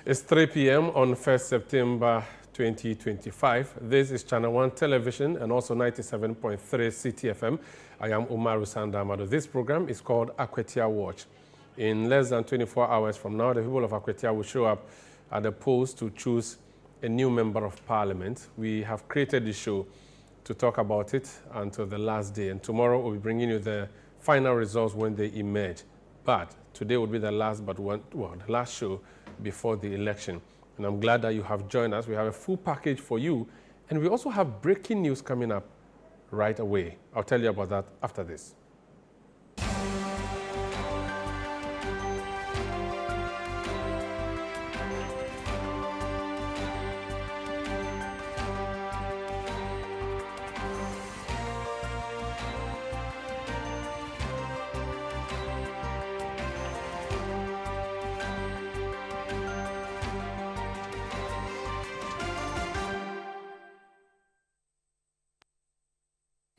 It's 3 p.m. on 1st September 2025. This is Channel 1 Television and also 97.3 CTFM. I am Umaru Sanda. This program is called Akwatia Watch. In less than 24 hours from now, the people of Akwatia will show up at the polls to choose a new member of parliament. We have created the show to talk about it until the last day. And tomorrow we'll be bringing you the final results when they emerge. But today will be the last, the last show before the election. And I'm glad that you have joined us. We have a full package for you. And we also have breaking news coming up right away. I'll tell you about that after this.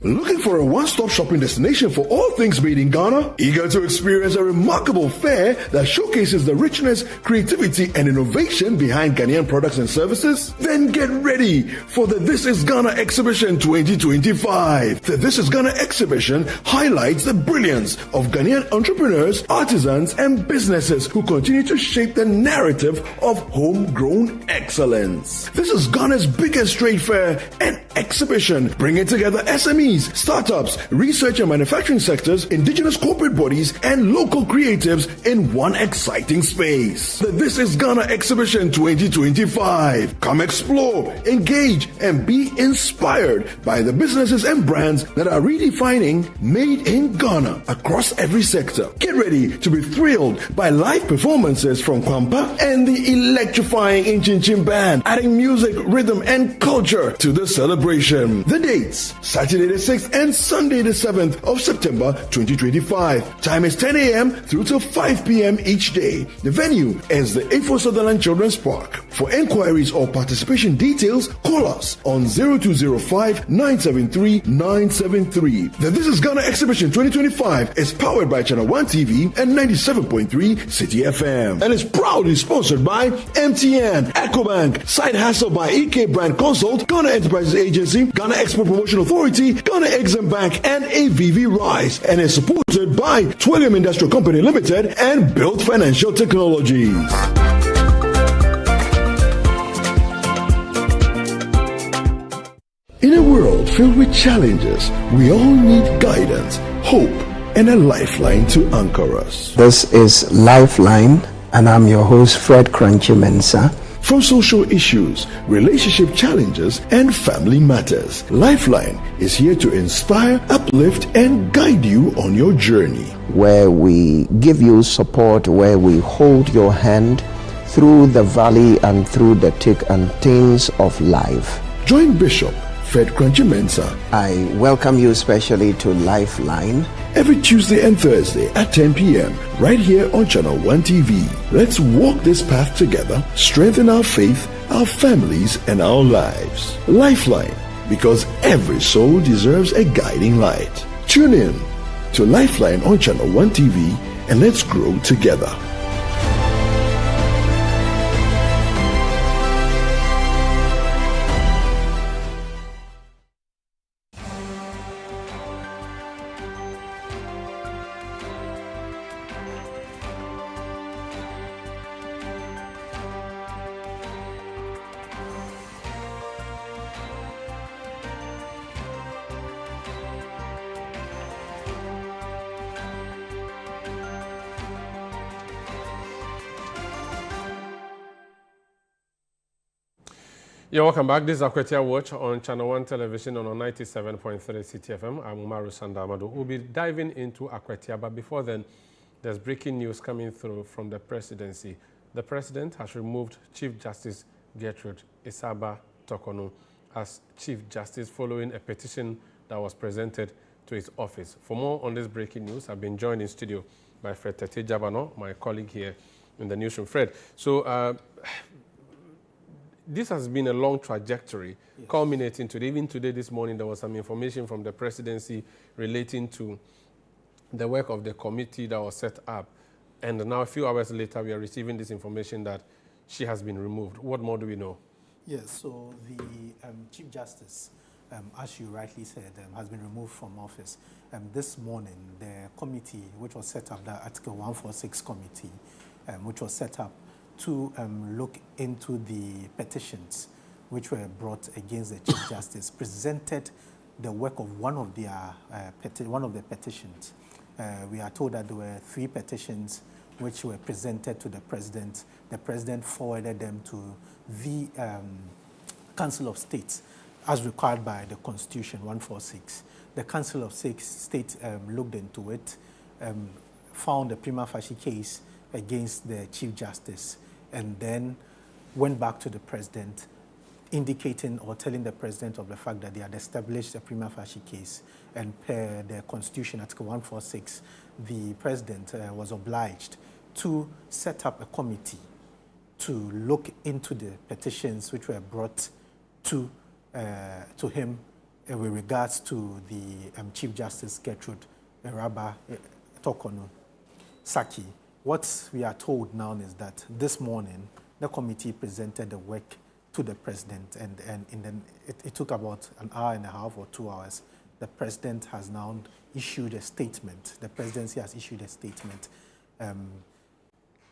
Looking for a one-stop shopping destination for all things made in Ghana? Eager to experience a remarkable fair that showcases the richness, creativity, and innovation behind Ghanaian products and services? Then get ready for the This is Ghana Exhibition 2025. The This is Ghana Exhibition highlights the brilliance of Ghanaian entrepreneurs, artisans, and businesses who continue to shape the narrative of homegrown excellence. This is Ghana's biggest trade fair and exhibition, bringing together SMEs, startups, research and manufacturing sectors, indigenous corporate bodies, and local creatives in one exciting space. The This is Ghana Exhibition 2025. Come explore, engage, and be inspired by the businesses and brands that are redefining Made in Ghana across every sector. Get ready to be thrilled by live performances from Kwampa and the electrifying Inchin Band, adding music, rhythm, and culture to the celebration. The dates: Saturday the 6th and Sunday the 7th of September 2025. Time is 10 a.m. through till 5 p.m. each day. The venue is the A4 Sutherland Children's Park. For enquiries or participation details, call us on 0205-973-973. The This is Ghana Exhibition 2025 is powered by Channel 1 TV and 97.3 City FM and is proudly sponsored by MTN, EcoBank, Side Hustle by EK Brand Consult, Ghana Enterprises Agency, Ghana Export Promotion Authority, Ghana Exim Bank, and AVV Rice, and is supported by Twillium Industrial Company Limited and Built Financial Technologies. In a world filled with challenges, we all need guidance, hope, and a lifeline to anchor us. This is Lifeline, and I'm your host, Fred Crunchy Mensah. From social issues, relationship challenges, and family matters, Lifeline is here to inspire, uplift, and guide you on your journey. Where we give you support, where we hold your hand through the valley and through the thick and thins of life. Join Bishop Fred Crunchy Mensah. I welcome you especially to Lifeline. Every Tuesday and Thursday at 10 p.m. right here on Channel 1 TV. Let's walk this path together, strengthen our faith, our families, and our lives. Lifeline, because every soul deserves a guiding light. Tune in to Lifeline on Channel 1 TV and let's grow together. Yeah, welcome back. This is Akwatia Watch on Channel 1 Television on 97.3 CTFM. I'm Umaru Sanda. We'll be diving into Akwatia, but before then, there's breaking news coming through from the presidency. The president has removed Chief Justice Gertrude Isaba Tokonu as Chief Justice following a petition that was presented to his office. For more on this breaking news, I've been joined in studio by Fred Tete Jabano, my colleague here in the newsroom. Fred, so this has been a long trajectory, yes, culminating today. Even today, this morning, there was some information from the presidency relating to the work of the committee that was set up. And now, a few hours later, we are receiving this information that she has been removed. What more do we know? Yes, so the Chief Justice, as you rightly said, has been removed from office. This morning, the committee, which was set up, the Article 146 committee, which was set up to look into the petitions which were brought against the Chief Justice, presented the work of one of the petitions. We are told that there were 3 petitions which were presented to the President. The President forwarded them to the Council of State as required by the Constitution 146. The Council of State looked into it, found a prima facie case against the Chief Justice, and then went back to the President, indicating or telling the President of the fact that they had established a prima facie case. And per the Constitution, Article 146, the President was obliged to set up a committee to look into the petitions which were brought to him with regards to the Chief Justice Gertrude Eraba Tokono Saki. What we are told now is that this morning the committee presented the work to the President, and it took about an hour and a half or 2 hours. The President has now issued a statement. The Presidency has issued a statement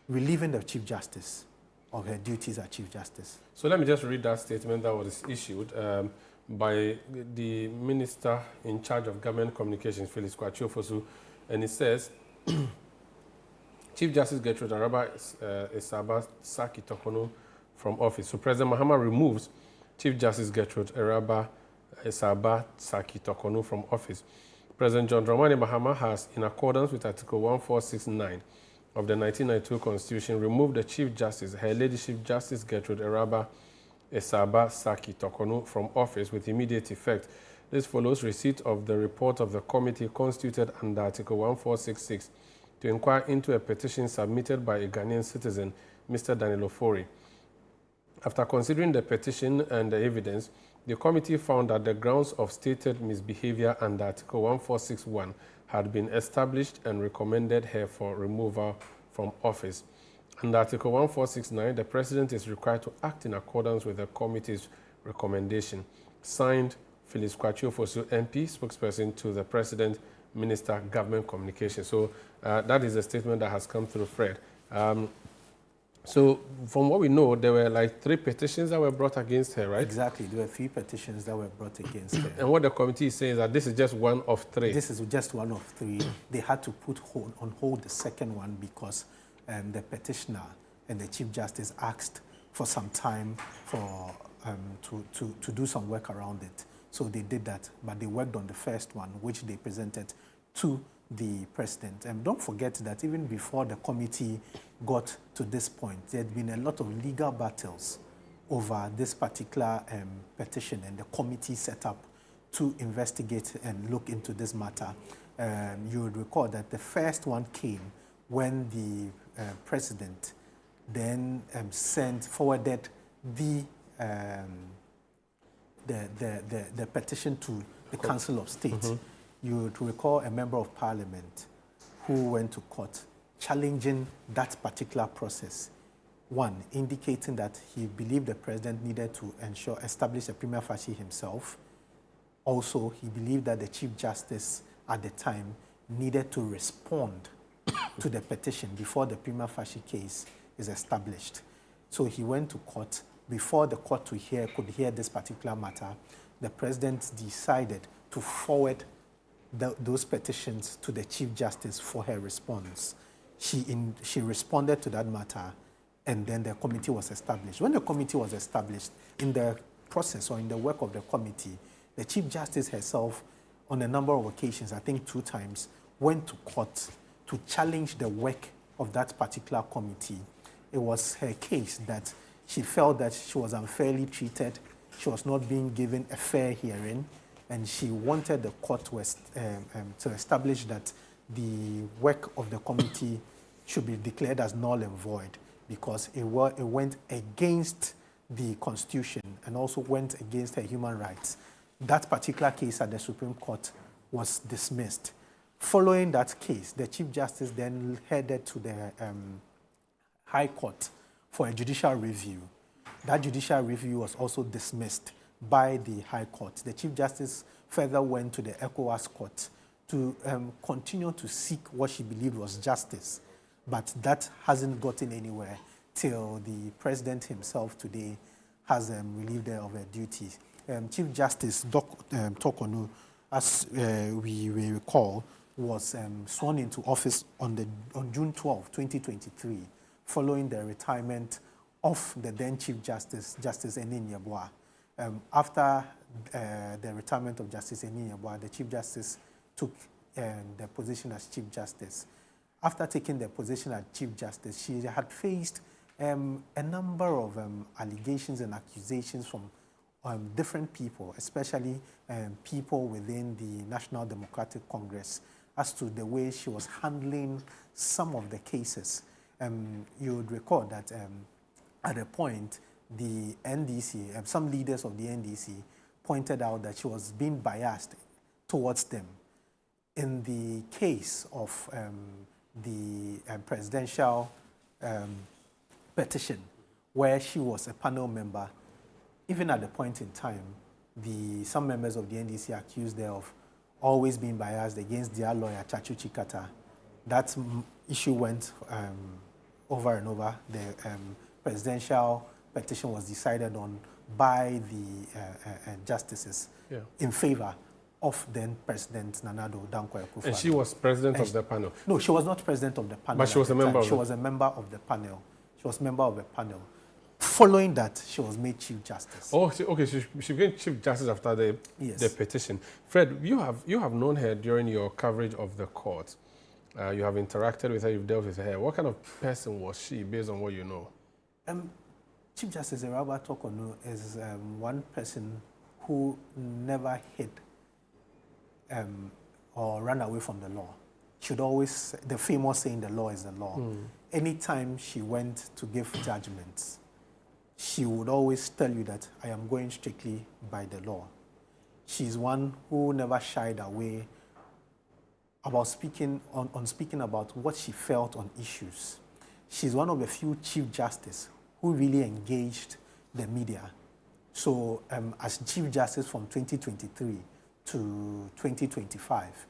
relieving the Chief Justice of her duties as Chief Justice. So let me just read that statement that was issued by the Minister in charge of Government Communications, Phyllis Kwachiofosu, and it says, Chief Justice Gertrude Araba Esaba Saki Tokono from office. So President Mahama removes Chief Justice Gertrude Araba Esaba Saki Tokono from office. President John Dramani Mahama has, in accordance with Article 1469 of the 1992 Constitution, removed the Chief Justice, Her Ladyship Justice Gertrude Araba Esaba Saki Tokono, from office with immediate effect. This follows receipt of the report of the committee constituted under Article 1466 to inquire into a petition submitted by a Ghanaian citizen, Mr. Daniel Ofori. After considering the petition and the evidence, the committee found that the grounds of stated misbehavior under Article 1461 had been established and recommended her for removal from office. Under Article 1469, the President is required to act in accordance with the committee's recommendation. Signed, Phyllis Kwachiofosu, MP, spokesperson to the President, Minister, Government Communications. So that is a statement that has come through Fred. So from what we know, there were like 3 petitions that were brought against her, right? Exactly. There were 3 petitions that were brought against her. And what the committee is saying is that this is just one of 3. This is just one of 3. They had to put on hold the second one because the petitioner and the Chief Justice asked for some time for to do some work around it. So they did that, but they worked on the first one, which they presented to the President. And don't forget that even before the committee got to this point, there had been a lot of legal battles over this particular petition, and the committee set up to investigate and look into this matter. You would recall that the first one came when the President then forwarded the petition to the Council of State. Mm-hmm. You would recall a member of Parliament who went to court challenging that particular process. One, indicating that he believed the President needed to establish a prima facie himself. Also, he believed that the Chief Justice at the time needed to respond to the petition before the prima facie case is established. So he went to court. Before the court could hear this particular matter, the President decided to forward those petitions to the Chief Justice for her response. She responded to that matter, and then the committee was established. When the committee was established, in the process or in the work of the committee, the Chief Justice herself, on a number of occasions, I think 2 times, went to court to challenge the work of that particular committee. It was her case that she felt that she was unfairly treated, she was not being given a fair hearing, and she wanted the court to establish that the work of the committee should be declared as null and void because it went against the Constitution and also went against her human rights. That particular case at the Supreme Court was dismissed. Following that case, the Chief Justice then headed to the High Court for a judicial review. That judicial review was also dismissed by the High Court. The Chief Justice further went to the ECOWAS Court to continue to seek what she believed was justice. But that hasn't gotten anywhere till the President himself today has relieved her of her duties. Chief Justice Tokonu, as we recall, was sworn into office on June 12, 2023, following the retirement of the then Chief Justice, Justice Enin Yeboah. After the retirement of Justice Enin Yeboah, the Chief Justice took the position as Chief Justice. After taking the position as Chief Justice, she had faced a number of allegations and accusations from different people, especially people within the National Democratic Congress, as to the way she was handling some of the cases. You would recall that at a point, the NDC, some leaders of the NDC pointed out that she was being biased towards them. In the case of the presidential petition, where she was a panel member, even at the point in time, some members of the NDC accused her of always being biased against their lawyer, Chachu Chikata. That issue went over and over. The presidential petition was decided on by the justices in favor of then President Nanado Dankwa Akufo-Addo. And she was president of the panel? No, she was not president of the panel. But she was a member of She was a member of the panel. She was a member of the panel. Following that, she was made Chief Justice. Oh, okay. She became Chief Justice after the petition. Fred, you have known her during your coverage of the court. You have interacted with her. You've dealt with her. What kind of person was she, based on what you know? Chief Justice Eraba Tokonu is one person who never hid or ran away from the law. She'd always, the famous saying, the law is the law. Anytime she went to give judgments, she would always tell you that I am going strictly by the law. She's one who never shied away about speaking about what she felt on issues. She's one of the few Chief Justices who really engaged the media. So as Chief Justice from 2023 to 2025,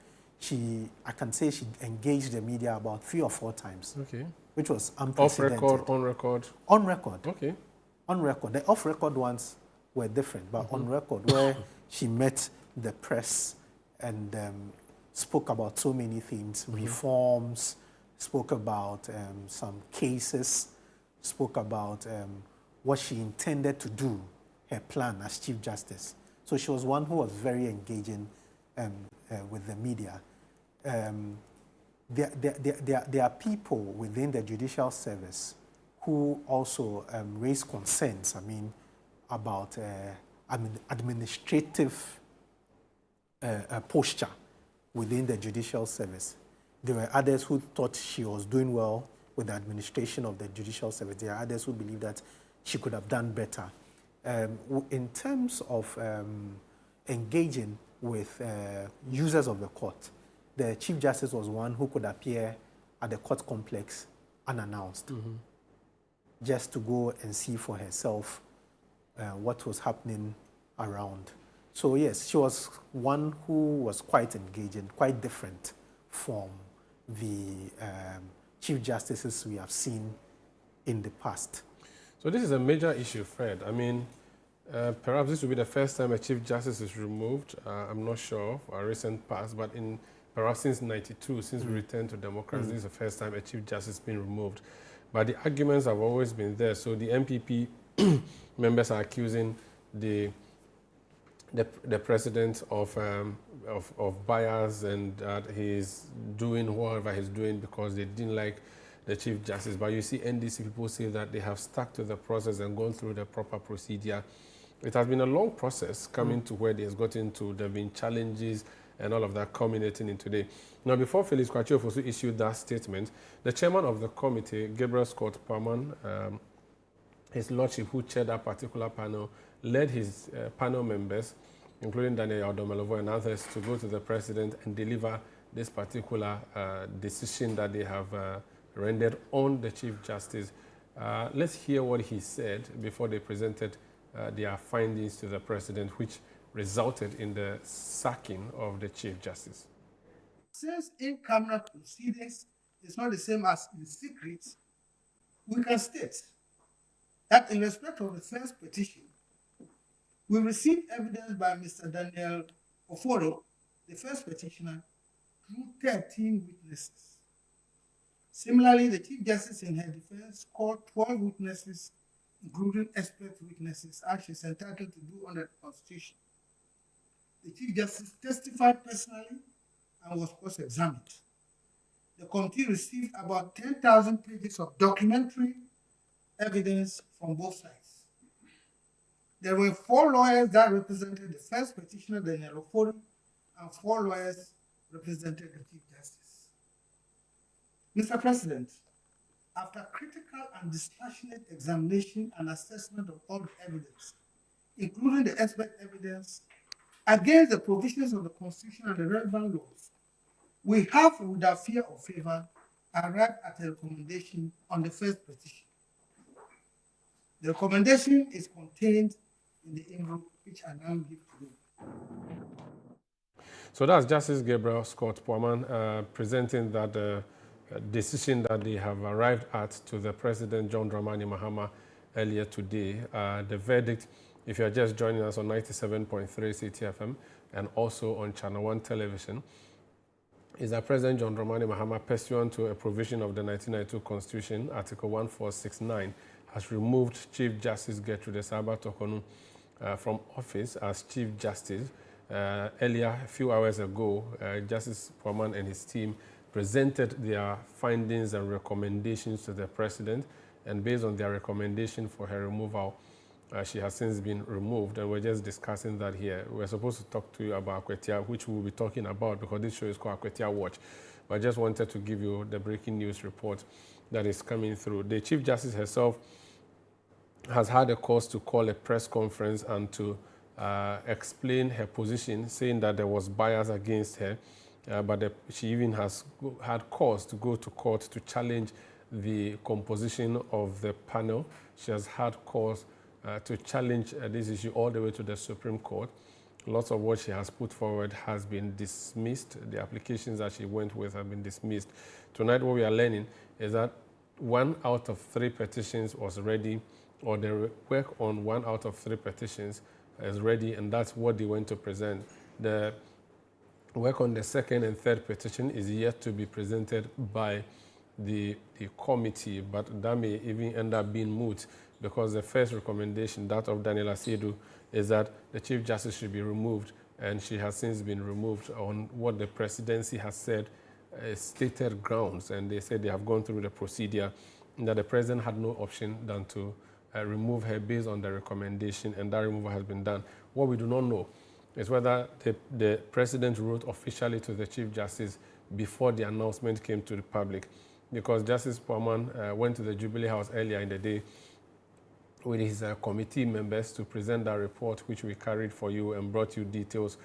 I can say she engaged the media about 3 or 4 times, which was unprecedented. Off record, on record? On record. Okay. On record. The off-record ones were different, but on record, where she met the press and spoke about so many things, reforms, spoke about some cases, spoke about what she intended to do, her plan as Chief Justice. So she was one who was very engaging with the media. There are people within the judicial service who also raise concerns, about administrative posture within the judicial service. There were others who thought she was doing well with the administration of the judicial service. There are others who believe that she could have done better. In terms of engaging with users of the court, the Chief Justice was one who could appear at the court complex unannounced, just to go and see for herself what was happening around. So yes, she was one who was quite engaging, quite different from the Chief Justices we have seen in the past. So this is a major issue, Fred. Perhaps this will be the first time a Chief Justice is removed. I'm not sure of our recent past, but perhaps since '92, since we returned to democracy, this is the first time a Chief Justice has been removed. But the arguments have always been there. So the MPP members are accusing the president of bias, and that he's doing whatever he's doing because they didn't like the Chief Justice. But you see NDC people say that they have stuck to the process and gone through the proper procedure. It has been a long process coming to where they has gotten to. There have been challenges and all of that culminating in today. Now, before Felix Kwachiofosu issued that statement, the chairman of the committee, Gabriel Scott Parman, his lordship, who chaired that particular panel, led his panel members, including Daniel Odomelovo and others, to go to the president and deliver this particular decision that they have rendered on the Chief Justice. Let's hear what he said before they presented their findings to the president, which resulted in the sacking of the Chief Justice. Since in-camera proceedings is not the same as in secret, we can state that in respect of the first petition, we received evidence by Mr. Daniel Oforo, the first petitioner, through 13 witnesses. Similarly, the Chief Justice in her defense called 12 witnesses, including expert witnesses, as she is entitled to do under the Constitution. The Chief Justice testified personally and was cross-examined. The committee received about 10,000 pages of documentary evidence from both sides. There were 4 lawyers that represented the first petitioner, Daniel Oforo, and 4 lawyers represented the Chief Justice. Mr. President, after critical and dispassionate examination and assessment of all the evidence, including the expert evidence, against the provisions of the Constitution and the relevant laws, we have, without fear or favor, arrived at a recommendation on the first petition. The recommendation is contained in the envelope which I now give to you. So that's Justice Gabriel Scott Poaman presenting that decision that they have arrived at to the President John Dramani Mahama earlier today. The verdict, if you are just joining us on 97.3 CTFM and also on Channel 1 television, is that President John Dramani Mahama, pursuant to a provision of the 1992 Constitution, Article 1469, has removed Chief Justice Gertrude Esaba Tokonu from office as Chief Justice. Earlier, a few hours ago, Justice Poaman and his team presented their findings and recommendations to the President, and based on their recommendation for her removal, she has since been removed, and we're just discussing that here. We're supposed to talk to you about Akwatia, which we'll be talking about because this show is called Akwatia Watch. But I just wanted to give you the breaking news report that is coming through. The Chief Justice herself has had a cause to call a press conference and to explain her position, saying that there was bias against her, but she even has had cause to go to court to challenge the composition of the panel. She has had cause to challenge this issue all the way to the Supreme Court. Lots of what she has put forward has been dismissed. The applications that she went with have been dismissed. Tonight, what we are learning is that 1 out of 3 petitions was ready, or the work on 1 out of 3 petitions is ready, and that's what they went to present. The work on the 2nd and 3rd petition is yet to be presented by the committee, but that may even end up being moot, because the first recommendation, that of Daniela Seidu, is that the Chief Justice should be removed, and she has since been removed on what the presidency has said stated grounds, and they said they have gone through the procedure, and that the president had no option than to remove her based on the recommendation, and that removal has been done. What we do not know is whether the president wrote officially to the Chief Justice before the announcement came to the public, because Justice Poaman went to the Jubilee House earlier in the day with his committee members to present that report, which we carried for you and brought you details.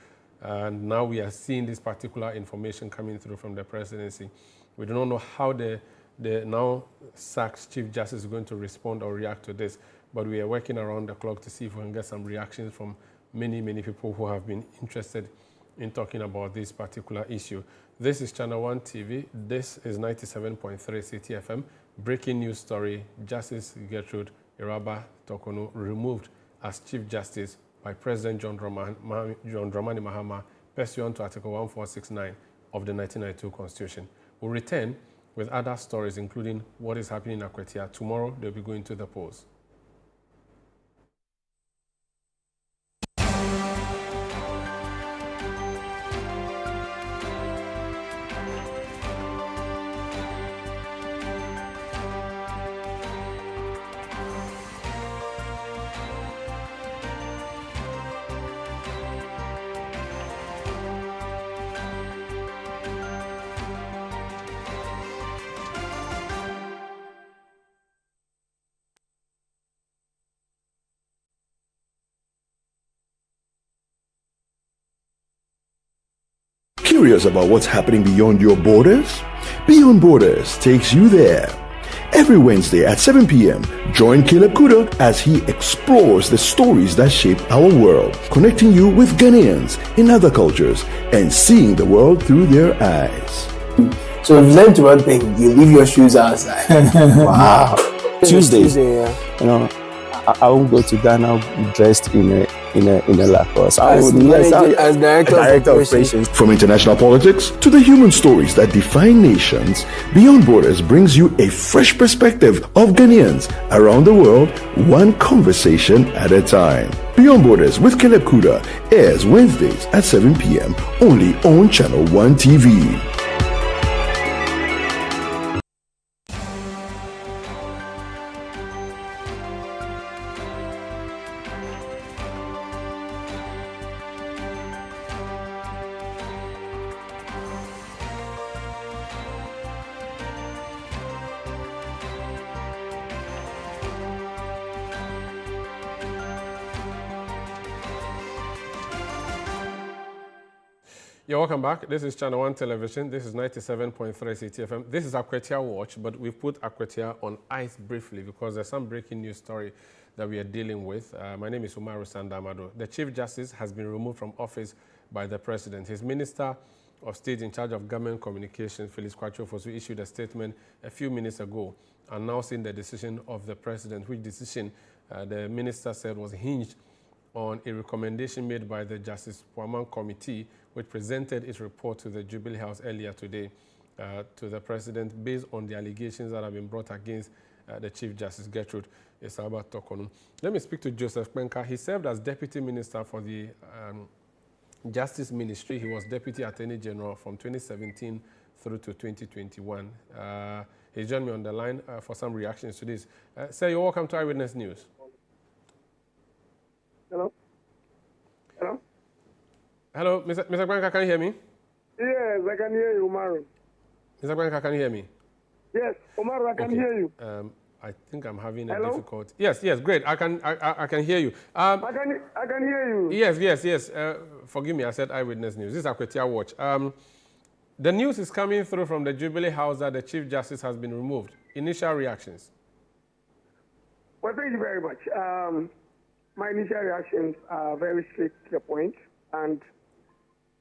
And now we are seeing this particular information coming through from the presidency. We do not know how the now sacked Chief Justice is going to respond or react to this, but we are working around the clock to see if we can get some reactions from many, many people who have been interested in talking about this particular issue. This is Channel 1 TV. This is 97.3 CTFM. Breaking news story: Justice Gertrude Esaba Tokonu removed as Chief Justice by President John Dramani Mahama, pursuant to Article 1469 of the 1992 Constitution. We'll return with other stories, including what is happening in Akwatia. Tomorrow, they'll be going to the polls. Curious about what's happening beyond your borders? Beyond Borders takes you there. Every Wednesday at 7 p.m., join Caleb Kuda as he explores the stories that shape our world, connecting you with Ghanaians in other cultures and seeing the world through their eyes. So we've learned one thing: you leave your shoes outside. Wow. Tuesdays, yeah. you know, I won't go to Ghana dressed in a Lacoste. As director of operations. From international politics to the human stories that define nations, Beyond Borders brings you a fresh perspective of Ghanaians around the world, one conversation at a time. Beyond Borders with Caleb Kuda airs Wednesdays at 7 p.m. only on Channel 1 TV. You're welcome back. This is Channel 1 Television. This is 97.3 CTFM. This is Akwatia Watch, but we've put Akwatia on ice briefly because there's some breaking news story that we are dealing with. My name is Umaru Sanda. The Chief Justice has been removed from office by the President. His Minister of State in charge of Government Communications, Felix Kwatiofosu, issued a statement a few minutes ago announcing the decision of the President, which decision the Minister said was hinged on a recommendation made by the Justice Puaman Committee, which presented its report to the Jubilee House earlier today to the President based on the allegations that have been brought against the Chief Justice Gertrude Isaba Tokonu. Let me speak to Joseph Kwenka. He served as Deputy Minister for the Justice Ministry. He was Deputy Attorney General from 2017 through to 2021. He joined me on the line for some reactions to this. Sir, you're welcome to Eyewitness News. Hello? Hello? Hello, Mr. Kwenka, can you hear me? Yes, I can hear you, Umaru. Mr. Kwenka, can you hear me? Yes, Umaru, I can hear you. I think I'm having Hello? a difficult. Yes, great. I can hear you. I can hear you. Yes. Forgive me, I said Eyewitness News. This is Akwatia Watch. The news is coming through from the Jubilee House that the Chief Justice has been removed. Initial reactions? Well, thank you very much. My initial reactions are very straight to the point, and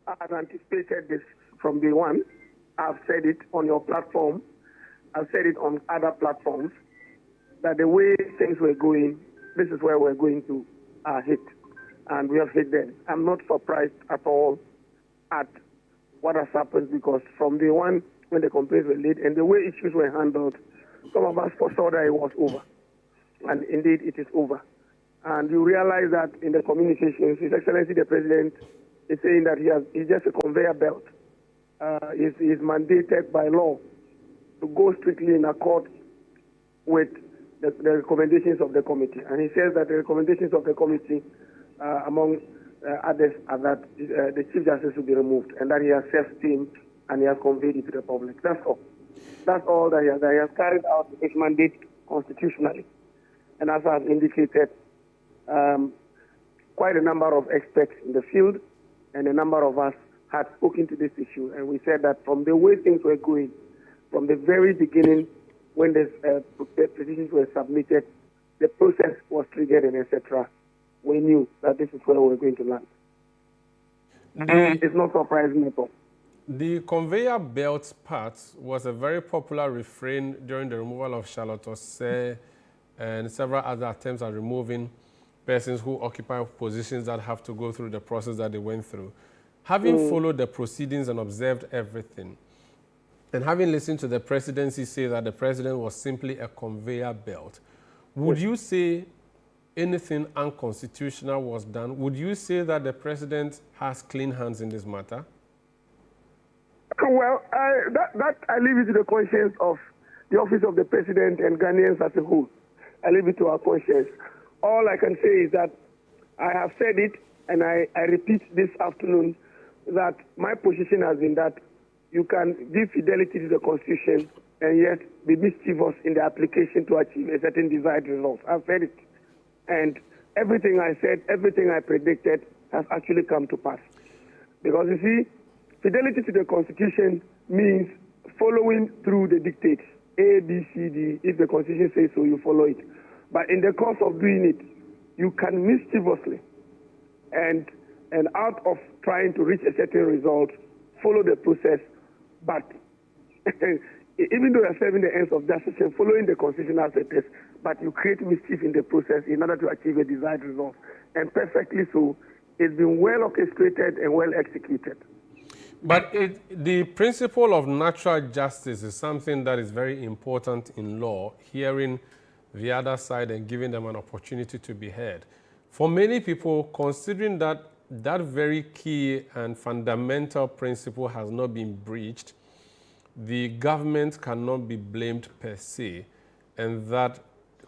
I've anticipated this from day one. I've said it on your platform. I've said it on other platforms, that the way things were going, this is where we're going to hit, and we have hit them. I'm not surprised at all at what has happened, because from day one, when the complaints were laid and the way issues were handled, some of us foresaw that it was over, and indeed it is over. And you realize that in the communications, His Excellency the President is saying that he's just a conveyor belt. He's mandated by law to go strictly in accord with the recommendations of the committee. And he says that the recommendations of the committee, among others, are that the Chief Justice will be removed, and that he has self-esteemed and he has conveyed it to the public. That's all. That's all that he has carried out his mandate constitutionally. And as I've indicated, quite a number of experts in the field and a number of us had spoken to this issue, and we said that from the way things were going, from the very beginning, when the petitions were submitted, the process was triggered and etc., we knew that this is where we were going to land. It's not surprising at all. The conveyor belt part was a very popular refrain during the removal of Charlotte Osei and several other attempts at removing persons who occupy positions that have to go through the process that they went through. Having followed the proceedings and observed everything, and having listened to the presidency say that the president was simply a conveyor belt, would you say anything unconstitutional was done? Would you say that the president has clean hands in this matter? Well, that I leave it to the conscience of the office of the president and Ghanaians as a whole. I leave it to our conscience. All I can say is that I have said it, and I repeat this afternoon, that my position has been that you can give fidelity to the Constitution and yet be mischievous in the application to achieve a certain desired result. I've said it. And everything I said, everything I predicted has actually come to pass. Because you see, fidelity to the Constitution means following through the dictates A, B, C, D. If the Constitution says so, you follow it. But in the course of doing it, you can mischievously and out of trying to reach a certain result, follow the process, but even though you're serving the ends of justice and following the Constitution as it is, but you create mischief in the process in order to achieve a desired result. And perfectly so, it's been well orchestrated and well executed. But the principle of natural justice is something that is very important in law, hearing the other side and giving them an opportunity to be heard. For many people, considering that that very key and fundamental principle has not been breached, the government cannot be blamed per se, and that,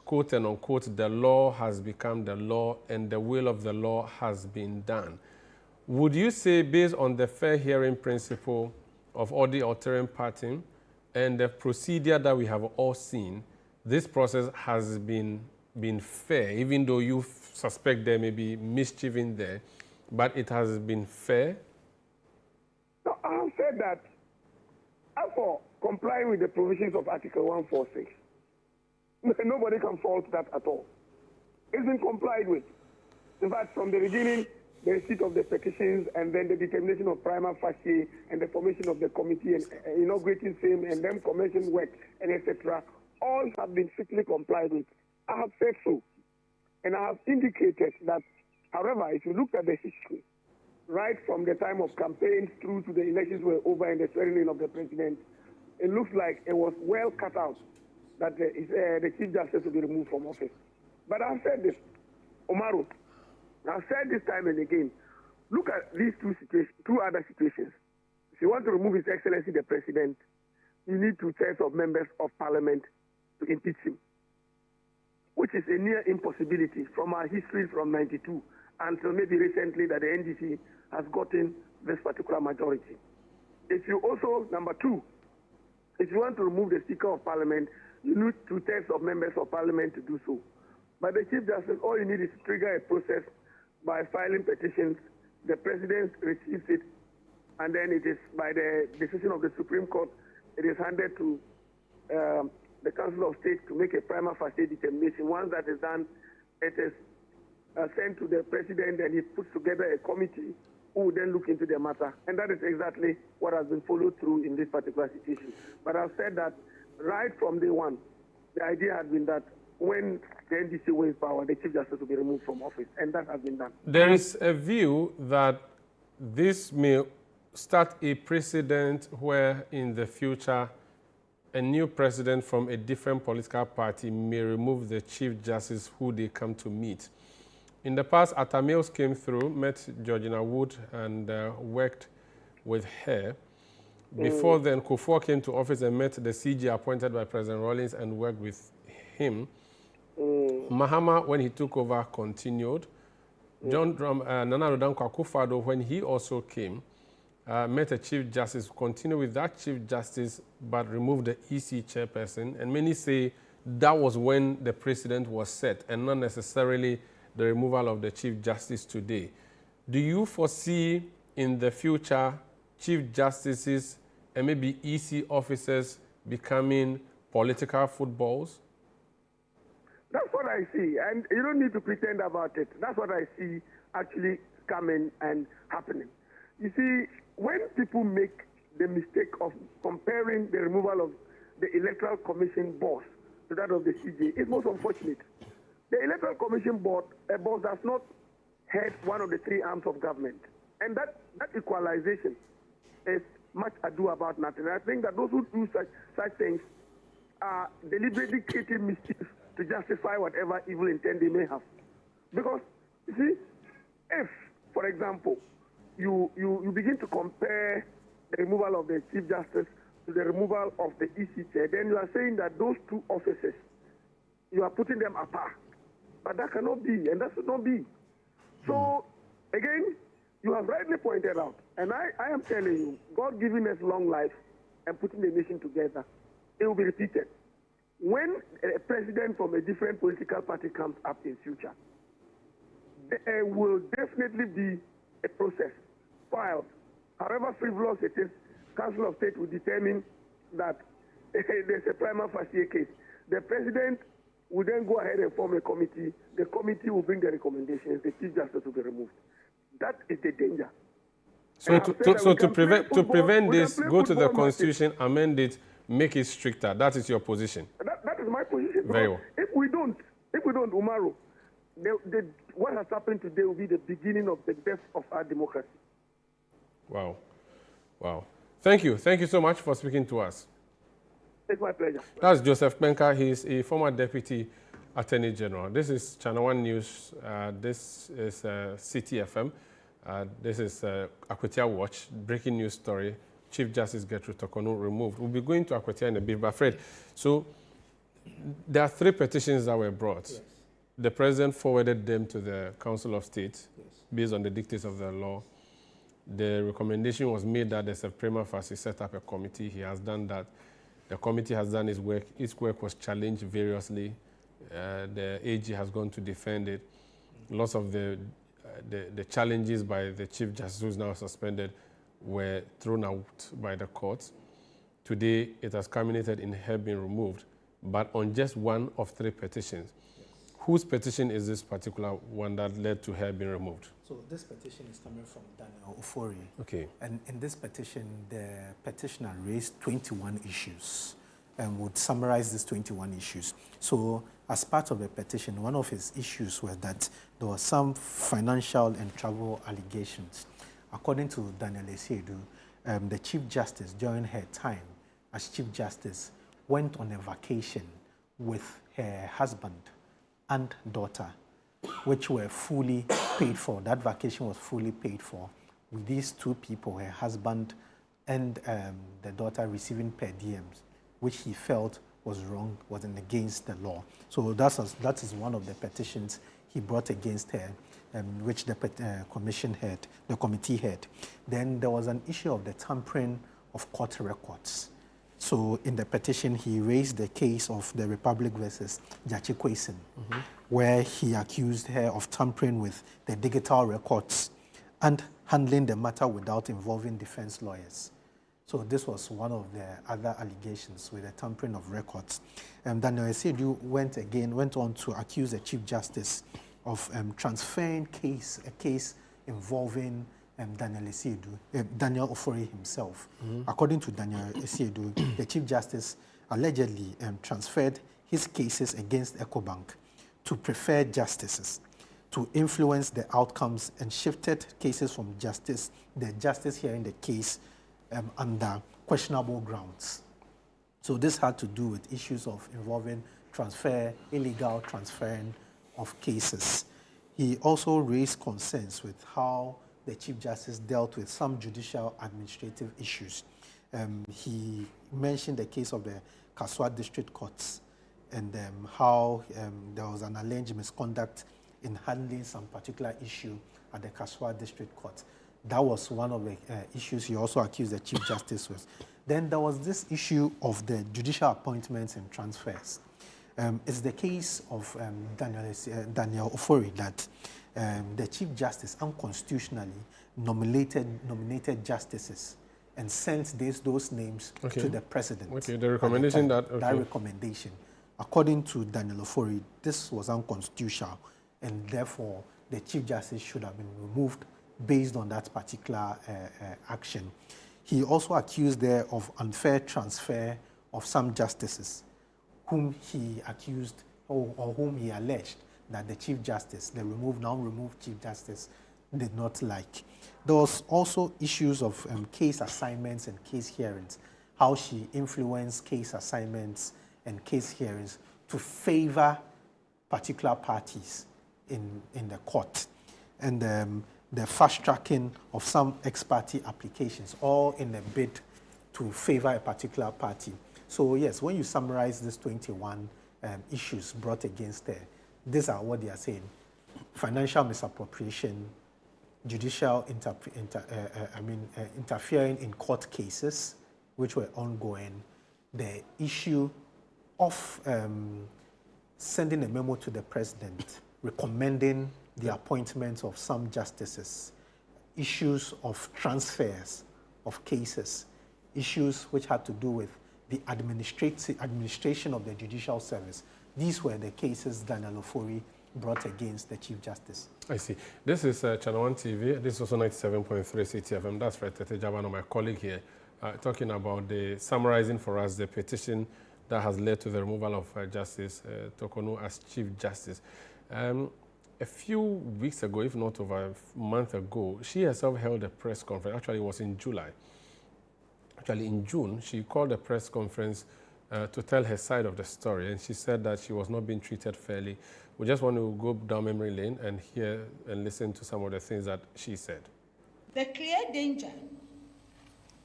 quote and unquote, the law has become the law and the will of the law has been done. Would you say, based on the fair hearing principle of Odi Altering Party and the procedure that we have all seen, this process has been fair, even though you suspect there may be mischief in there, but it has been fair? No, I have said that as for complying with the provisions of Article 146, nobody can fault that at all. It's been complied with. In fact, from the beginning, the receipt of the petitions and then the determination of prima facie and the formation of the committee and inaugurating same and then commission work and etc. all have been strictly complied with. I have said so. And I have indicated that, however, if you look at the history, right from the time of campaigns through to the elections were over and the swearing in of the president, it looks like it was well cut out that the Chief Justice will be removed from office. But I've said this, Umaru, I've said this time and again, look at these two other situations. If you want to remove His Excellency the President, you need 2/3 of members of Parliament to impeach him, which is a near impossibility from our history from 92 until maybe recently that the NDC has gotten this particular majority. If you also, number two, if you want to remove the Speaker of Parliament, you need 2/3 of members of Parliament to do so. But the Chief Justice, all you need is to trigger a process by filing petitions. The President receives it, and then it is by the decision of the Supreme Court, it is handed to the Council of State to make a prima facie determination. Once that is done, it is sent to the President, and he puts together a committee who will then look into the matter. And that is exactly what has been followed through in this particular situation. But I've said that right from day one, the idea had been that when the NDC wins power, the Chief Justice will be removed from office, and that has been done. There is a view that this may start a precedent where in the future a new president from a different political party may remove the Chief Justice who they come to meet. In the past, Atta Mills came through, met Georgina Wood, and worked with her. Before then, Kufuor came to office and met the CG appointed by President Rawlings and worked with him. Mahama, when he took over, continued. Nana Rodam Akufo-Addo, when he also came, met a Chief Justice, continued with that Chief Justice, but removed the EC chairperson. And many say that was when the precedent was set, and not necessarily the removal of the Chief Justice today. Do you foresee in the future Chief Justices and maybe EC officers becoming political footballs? That's what I see, and you don't need to pretend about it. That's what I see actually coming and happening. You see, when people make the mistake of comparing the removal of the Electoral Commission boss to that of the CJ, it's most unfortunate. The Electoral Commission boss does not head one of the three arms of government, and that equalization is much ado about nothing. And I think that those who do such things are deliberately creating mischief to justify whatever evil intent they may have. Because, you see, if, for example, you begin to compare the removal of the Chief Justice to the removal of the EC chair, then you are saying that those two offices, you are putting them apart. But that cannot be, and that should not be. So, again, you have rightly pointed out, and I am telling you, God giving us long life and putting the nation together, it will be repeated. When a president from a different political party comes up in future, there will definitely be a process filed. However frivolous it is, Council of State will determine that there's a prima facie case. The president will then go ahead and form a committee. The committee will bring the recommendations. The Chief Justice will be removed. That is the danger. So to prevent this, go to the Constitution, amend it, make it stricter. That is your position. That is my position. Very well. If we don't, Umaru, what has happened today will be the beginning of the death of our democracy. Wow. Wow. Thank you. Thank you so much for speaking to us. It's my pleasure. That's Joseph Benka. He's a former Deputy Attorney General. This is Channel One News. This is CTFM. This is Akwatia Watch. Breaking news story. Chief Justice Gertrude Tokonu removed. We'll be going to Akwatia in a bit, but Fred, so there are 3 petitions that were brought. Yes. The President forwarded them to the Council of State, yes, based on the dictates of the law. The recommendation was made that there's a prima facie set up a committee. He has done that. The committee has done its work. Its work was challenged variously. The AG has gone to defend it. Lots of the challenges by the Chief Justice, who is now suspended, were thrown out by the courts. Today, it has culminated in her being removed, but on just one of 3 petitions. Yes. Whose petition is this particular one that led to her being removed? So this petition is coming from Daniel Ofori. Okay. And in this petition, the petitioner raised 21 issues and would summarize these 21 issues. So as part of the petition, one of his issues was that there were some financial and travel allegations. According to Daniel Esiedu, the Chief Justice, during her time as Chief Justice, went on a vacation with her husband and daughter, which were fully paid for. That vacation was fully paid for, with these 2 people, her husband and the daughter, receiving per diems, which he felt was wrong, was against the law. So that is one of the petitions he brought against her, which the committee had. Then there was an issue of the tampering of court records. So in the petition, he raised the case of the Republic versus Jachi Kwesen, where he accused her of tampering with the digital records and handling the matter without involving defense lawyers. So this was one of the other allegations with the tampering of records. Daniel Esiedu went on to accuse the Chief Justice of transferring a case involving Daniel Ofori himself. According to Daniel Esiedu, the Chief Justice allegedly transferred his cases against EcoBank to preferred justices to influence the outcomes, and shifted cases from the justice hearing the case under questionable grounds. So this had to do with issues of involving illegal transferring of cases. He also raised concerns with how the Chief Justice dealt with some judicial administrative issues. He mentioned the case of the Kaswa District Courts and how there was an alleged misconduct in handling some particular issue at the Kaswa District Court. That was one of the issues he also accused the Chief Justice with. Then there was this issue of the judicial appointments and transfers. It's the case of Daniel Ofori that the Chief Justice unconstitutionally nominated justices and sent those names to the President. Okay, the recommendation that recommendation. According to Daniel Ofori, this was unconstitutional, and therefore the Chief Justice should have been removed based on that particular action. He also accused her of unfair transfer of some justices, whom he accused or whom he alleged that the Chief Justice, the now removed Chief Justice, did not like. There was also issues of case assignments and case hearings, how she influenced case assignments and case hearings to favor particular parties in the court, and the fast-tracking of some ex parte applications, all in a bid to favor a particular party. So yes, when you summarize these 21 issues brought against her, these are what they are saying: financial misappropriation, judicial interfering in court cases, which were ongoing, the issue of sending a memo to the President recommending the appointment of some justices, issues of transfers of cases, issues which had to do with the administration of the judicial service. These were the cases Daniel Ofori brought against the Chief Justice. I see. This is Channel 1 TV. This is also 97.3 CTFM. That's Fred Tete Jabano, my colleague here, talking about summarizing for us the petition that has led to the removal of Justice Tokonu as Chief Justice. A few weeks ago, if not over a month ago, she herself held a press conference. Actually, it was in July. Actually, in June, she called a press conference to tell her side of the story, and she said that she was not being treated fairly. We just want to go down memory lane and hear and listen to some of the things that she said. The clear danger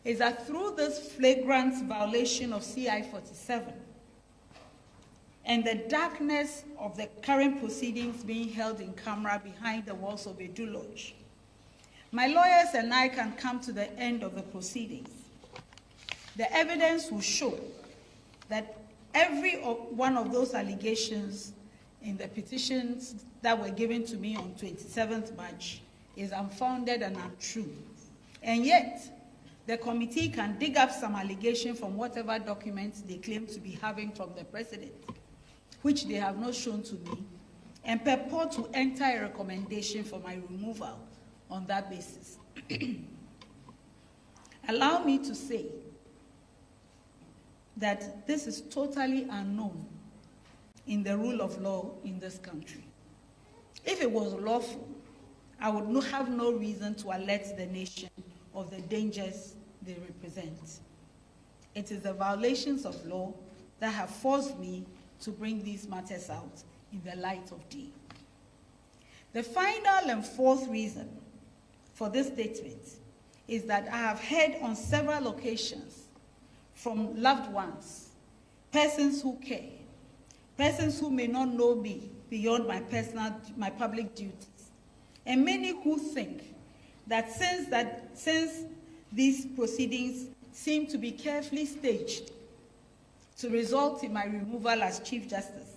is that through this flagrant violation of CI 47 and the darkness of the current proceedings being held in camera behind the walls of Edu Lodge, my lawyers and I can come to the end of the proceedings. The evidence will show that every one of those allegations in the petitions that were given to me on 27th March is unfounded and untrue. And yet, the committee can dig up some allegation from whatever documents they claim to be having from the president, which they have not shown to me, and purport to enter a recommendation for my removal on that basis. Allow me to say that this is totally unknown in the rule of law in this country. If it was lawful, I would have no reason to alert the nation of the dangers they represent. It is the violations of law that have forced me to bring these matters out in the light of day. The final and fourth reason for this statement is that I have heard on several occasions from loved ones, persons who care, persons who may not know me beyond my public duties, and many who think that since these proceedings seem to be carefully staged to result in my removal as Chief Justice,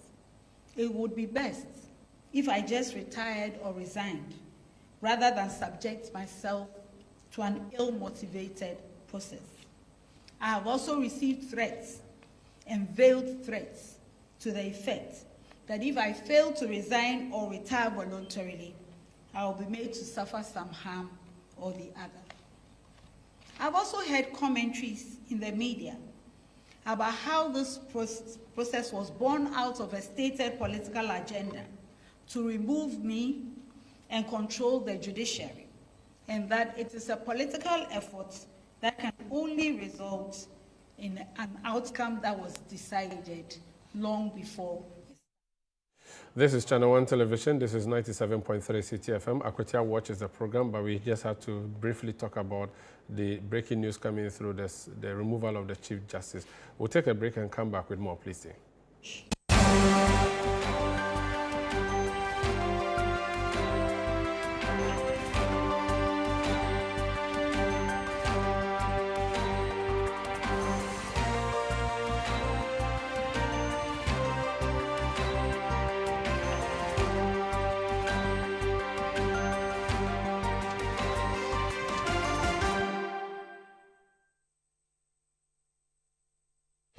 it would be best if I just retired or resigned, rather than subject myself to an ill-motivated process. I have also received threats and veiled threats to the effect that if I fail to resign or retire voluntarily, I will be made to suffer some harm or the other. I've also heard commentaries in the media about how this process was born out of a stated political agenda to remove me and control the judiciary, and that it is a political effort that can only result in an outcome that was decided long before. This is Channel 1 Television. This is 97.3 CTFM. Akwatia Watch is the program, but we just have to briefly talk about the breaking news coming through the removal of the Chief Justice. We'll take a break and come back with more, please.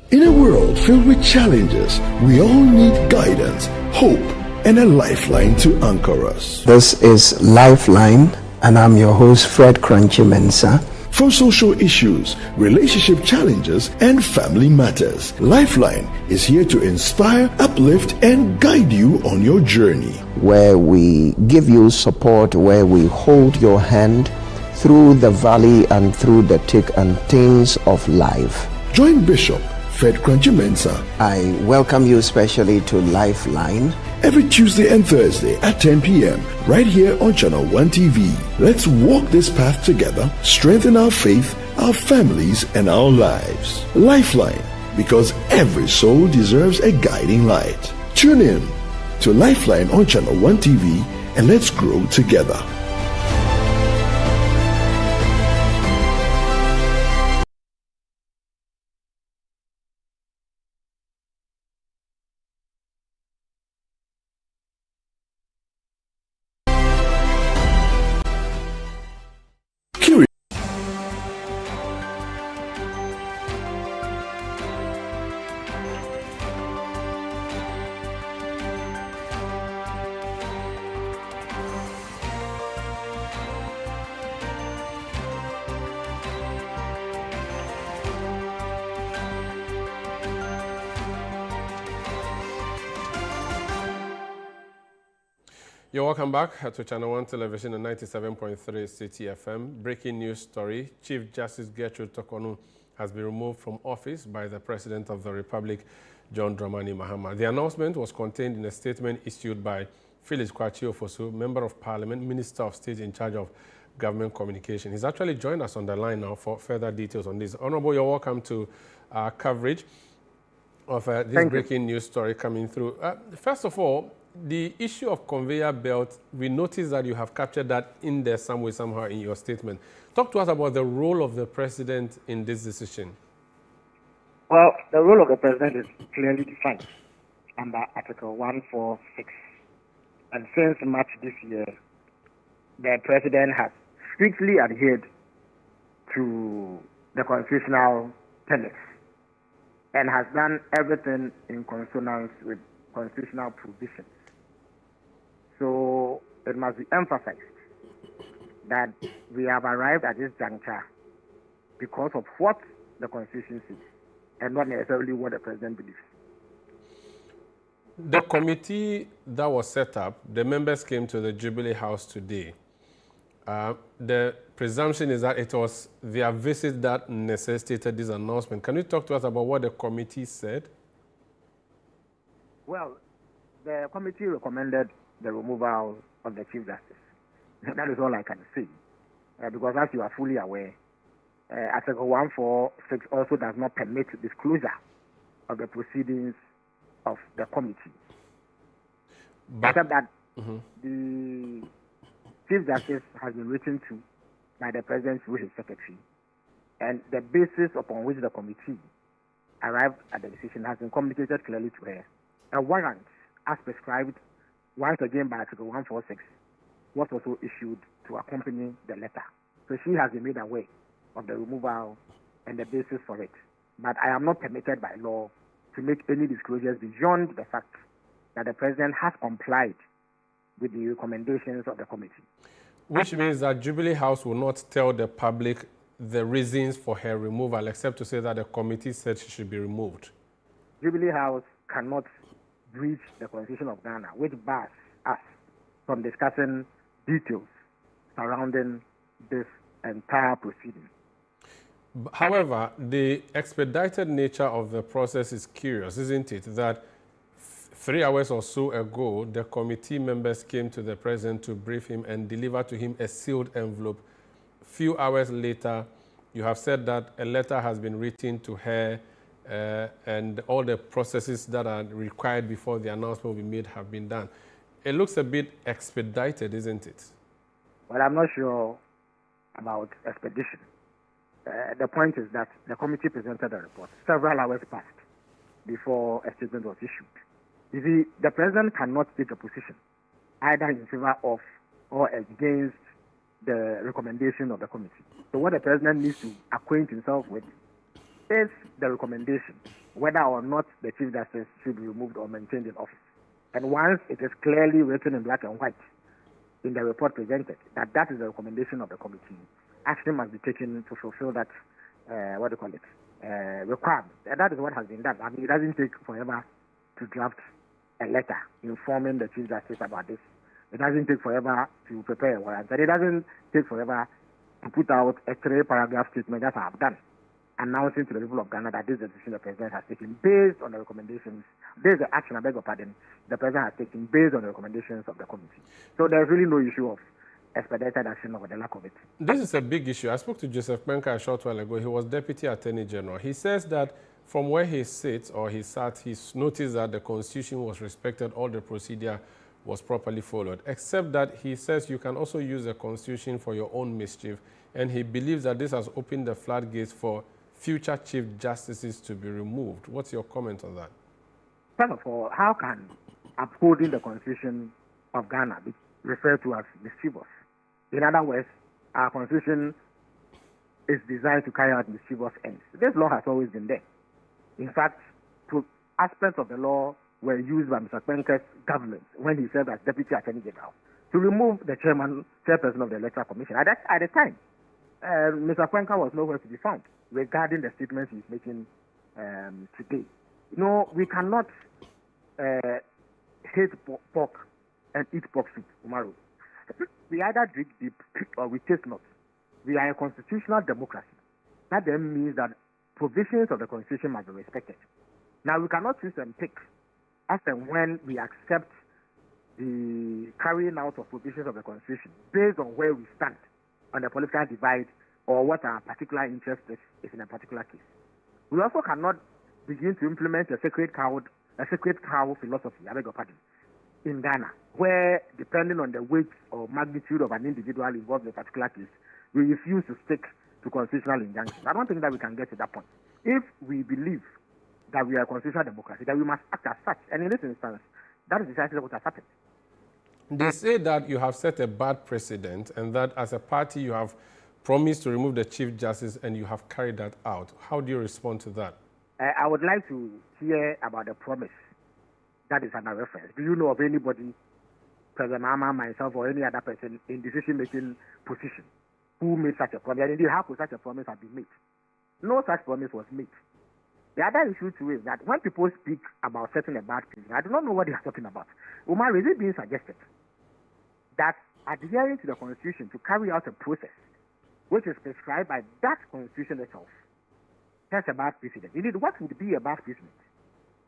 In a world filled with challenges, we all need guidance, hope, and a lifeline to anchor us. This is Lifeline, and I'm your host, Fred Crunchy Mensa. From social issues, relationship challenges, and family matters, Lifeline is here to inspire, uplift, and guide you on your journey. Where we give you support, where we hold your hand through the valley and through the thick and thins of life. Join Bishop Fred Crunchy Mensa. I welcome you especially to Lifeline. Every Tuesday and Thursday at 10 p.m. right here on Channel 1 TV. Let's walk this path together, strengthen our faith, our families, and our lives. Lifeline, because every soul deserves a guiding light. Tune in to Lifeline on Channel 1 TV and let's grow together. You're welcome back to Channel 1 Television and 97.3 City FM. Breaking news story. Chief Justice Gertrude Tokonu has been removed from office by the President of the Republic, John Dramani Mahama. The announcement was contained in a statement issued by Phyllis Kwachiofosu, Member of Parliament, Minister of State in charge of Government Communication. He's actually joined us on the line now for further details on this. Honorable, you're welcome to our coverage of this breaking news story coming through. First of all, the issue of conveyor belt, we noticed that you have captured that in there some way, somehow in your statement. Talk to us about the role of the President in this decision. Well, the role of the President is clearly defined under Article 146. And since March this year, the President has strictly adhered to the constitutional tenets and has done everything in consonance with constitutional provisions. So it must be emphasized that we have arrived at this juncture because of what the Constitution says and not necessarily what the President believes. The committee that was set up, the members came to the Jubilee House today. The presumption is that it was their visit that necessitated this announcement. Can you talk to us about what the committee said? Well, the committee recommended the removal of the Chief Justice. That is all I can say. Because as you are fully aware, Article 146 also does not permit disclosure of the proceedings of the committee. Except that the Chief Justice has been written to by the President through his secretary, and the basis upon which the committee arrived at the decision has been communicated clearly to her. A warrant, as prescribed once again by Article 146, was also issued to accompany the letter. So she has been made aware of the removal and the basis for it. But I am not permitted by law to make any disclosures beyond the fact that the President has complied with the recommendations of the committee. Which means that Jubilee House will not tell the public the reasons for her removal, except to say that the committee said she should be removed. Jubilee House cannot breach the Constitution of Ghana, which bars us from discussing details surrounding this entire proceeding. However, the expedited nature of the process is curious, isn't it? That 3 hours or so ago, the committee members came to the President to brief him and deliver to him a sealed envelope. Few hours later, you have said that a letter has been written to her and all the processes that are required before the announcement will be made have been done. It looks a bit expedited, isn't it? Well, I'm not sure about expedition. The point is that the committee presented a report. Several hours passed before a statement was issued. You see, the President cannot take a position either in favor of or against the recommendation of the committee. So what the President needs to acquaint himself with is the recommendation, whether or not the Chief Justice should be removed or maintained in office. And once it is clearly written in black and white in the report presented that that is the recommendation of the committee, action must be taken to fulfill that, requirement. And that is what has been done. I mean, it doesn't take forever to draft a letter informing the Chief Justice about this. It doesn't take forever to prepare a warrant. And it doesn't take forever to put out a 3-paragraph statement that I have done, announcing to the people of Ghana that this is the decision the President has taken based on the recommendations. This is the action, I beg your pardon, the President has taken based on the recommendations of the committee. So there's really no issue of expedited action or the lack of it. This is a big issue. I spoke to Joseph Menka a short while ago. He was Deputy Attorney General. He says that from where he sits or he sat, he's noticed that the Constitution was respected, all the procedure was properly followed, except that he says you can also use the Constitution for your own mischief, and he believes that this has opened the floodgates for future Chief Justices to be removed. What's your comment on that? First of all, how can upholding the Constitution of Ghana be referred to as mischievous? In other words, our Constitution is designed to carry out mischievous ends. This law has always been there. In fact, aspects of the law were used by Mr. Kwenke's government when he served as Deputy Attorney General to remove the chairperson of the Electoral Commission. At the time, Mr. Kwenke was nowhere to be found regarding the statements he's making today. You know, we cannot hate pork and eat pork soup, Umaru. We either drink deep or we taste not. We are a constitutional democracy. That then means that provisions of the constitution must be respected. Now, we cannot choose and pick as and when we accept the carrying out of provisions of the constitution based on where we stand on the political divide or what our particular interest is in a particular case. We also cannot begin to implement a sacred cow philosophy, I beg your pardon, in Ghana, where depending on the weight or magnitude of an individual involved in a particular case, we refuse to stick to constitutional injunctions. I don't think that we can get to that point. If we believe that we are a constitutional democracy, then we must act as such. And in this instance, that is precisely what has happened. They say that you have set a bad precedent and that as a party you have promised to remove the Chief Justice and you have carried that out. How do you respond to that? I would like to hear about the promise that is under reference. Do you know of anybody, President Mahama, myself, or any other person in decision-making position who made such a promise? And indeed, how could such a promise have been made? No such promise was made. The other issue too is that when people speak about setting a bad precedent, I do not know what they are talking about. Umaru, is it being suggested that adhering to the Constitution to carry out a process which is prescribed by that Constitution itself sets a bad precedent? Indeed, what would be a bad precedent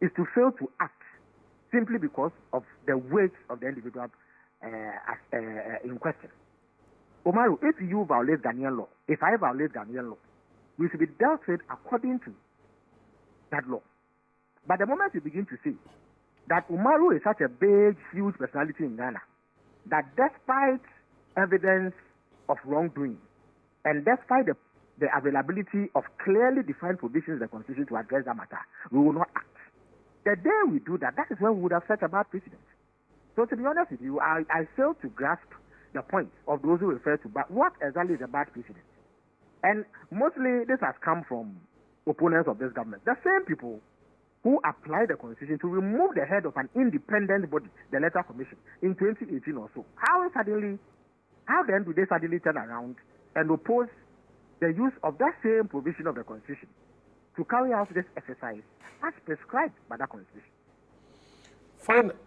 is to fail to act simply because of the weight of the individual in question. Umaru, if you violate Ghanaian law, if I violate Ghanaian law, we should be dealt with according to that law. But the moment you begin to see that Umaru is such a big, huge personality in Ghana, that despite evidence of wrongdoing and despite the availability of clearly defined provisions in the Constitution to address that matter, we will not act. The day we do that, that is when we would have set a bad precedent. So to be honest with you, I fail to grasp the point of those who refer to what exactly is a bad precedent. And mostly this has come from opponents of this government. The same people who applied the Constitution to remove the head of an independent body, the Electoral Commission, in 2018 or so. How then do they suddenly turn around and oppose the use of that same provision of the Constitution to carry out this exercise as prescribed by that Constitution?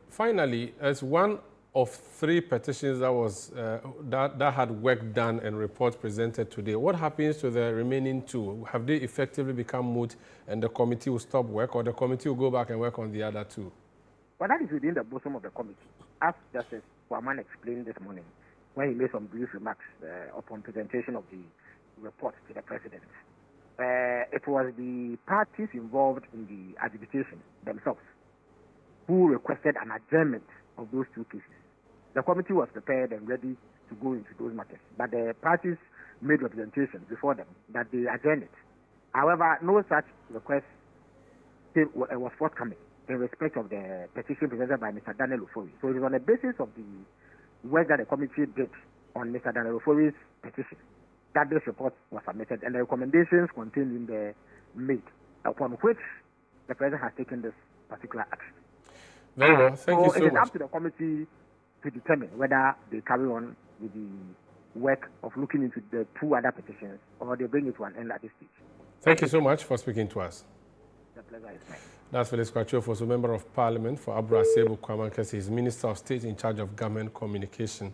Finally, as one of 3 petitions that was that had work done and reports presented today, what happens to the remaining 2? Have they effectively become moot and the committee will stop work, or the committee will go back and work on the other 2? Well, that is within the bosom of the committee, as Justice Waman explained this morning when he made some brief remarks upon presentation of the report to the President. It was the parties involved in the adjudication themselves who requested an adjournment of those 2 cases. The committee was prepared and ready to go into those matters, but the parties made representations before them that they adjourned it. However, no such request was forthcoming in respect of the petition presented by Mr. Daniel Ofori. So it is on the basis of the work that the committee did on Mr. Daniel Ofori's petition that this report was submitted, and the recommendations contained in the made, upon which the President has taken this particular action. Very well. Thank you so much. So it is up to the committee to determine whether they carry on with the work of looking into the 2 other petitions or they bring it to an end at this stage. Thank you so much for speaking to us. The pleasure is mine. That's Felix Kwachio, Member of Parliament for Abra Sebu Kwamankesi. He's Minister of State in charge of Government Communication,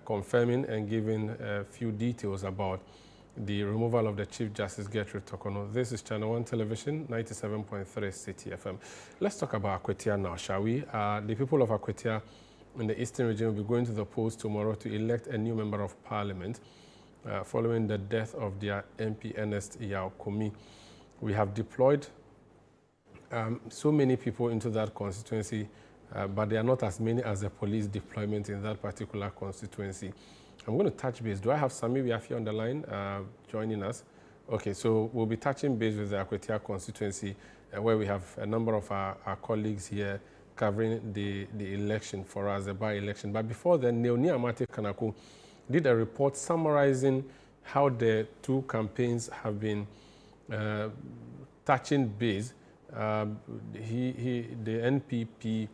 confirming and giving a few details about the removal of the Chief Justice Gertrude Tokono. This is Channel 1 Television, 97.3 City FM. Let's talk about Akwatia now, shall we? The people of Akwatia in the Eastern region will be going to the polls tomorrow to elect a new Member of Parliament following the death of their MP, Ernest Yao Komi. We have deployed so many people into that constituency, but there are not as many as the police deployment in that particular constituency. I'm going to touch base. Do I have Sami Wiafi on the line joining us? Okay, so we'll be touching base with the Akwatia constituency where we have a number of our colleagues here covering the election for us, the by-election. But before then, Neoni Amate Kanako did a report summarizing how the 2 campaigns have been touching base. The NPP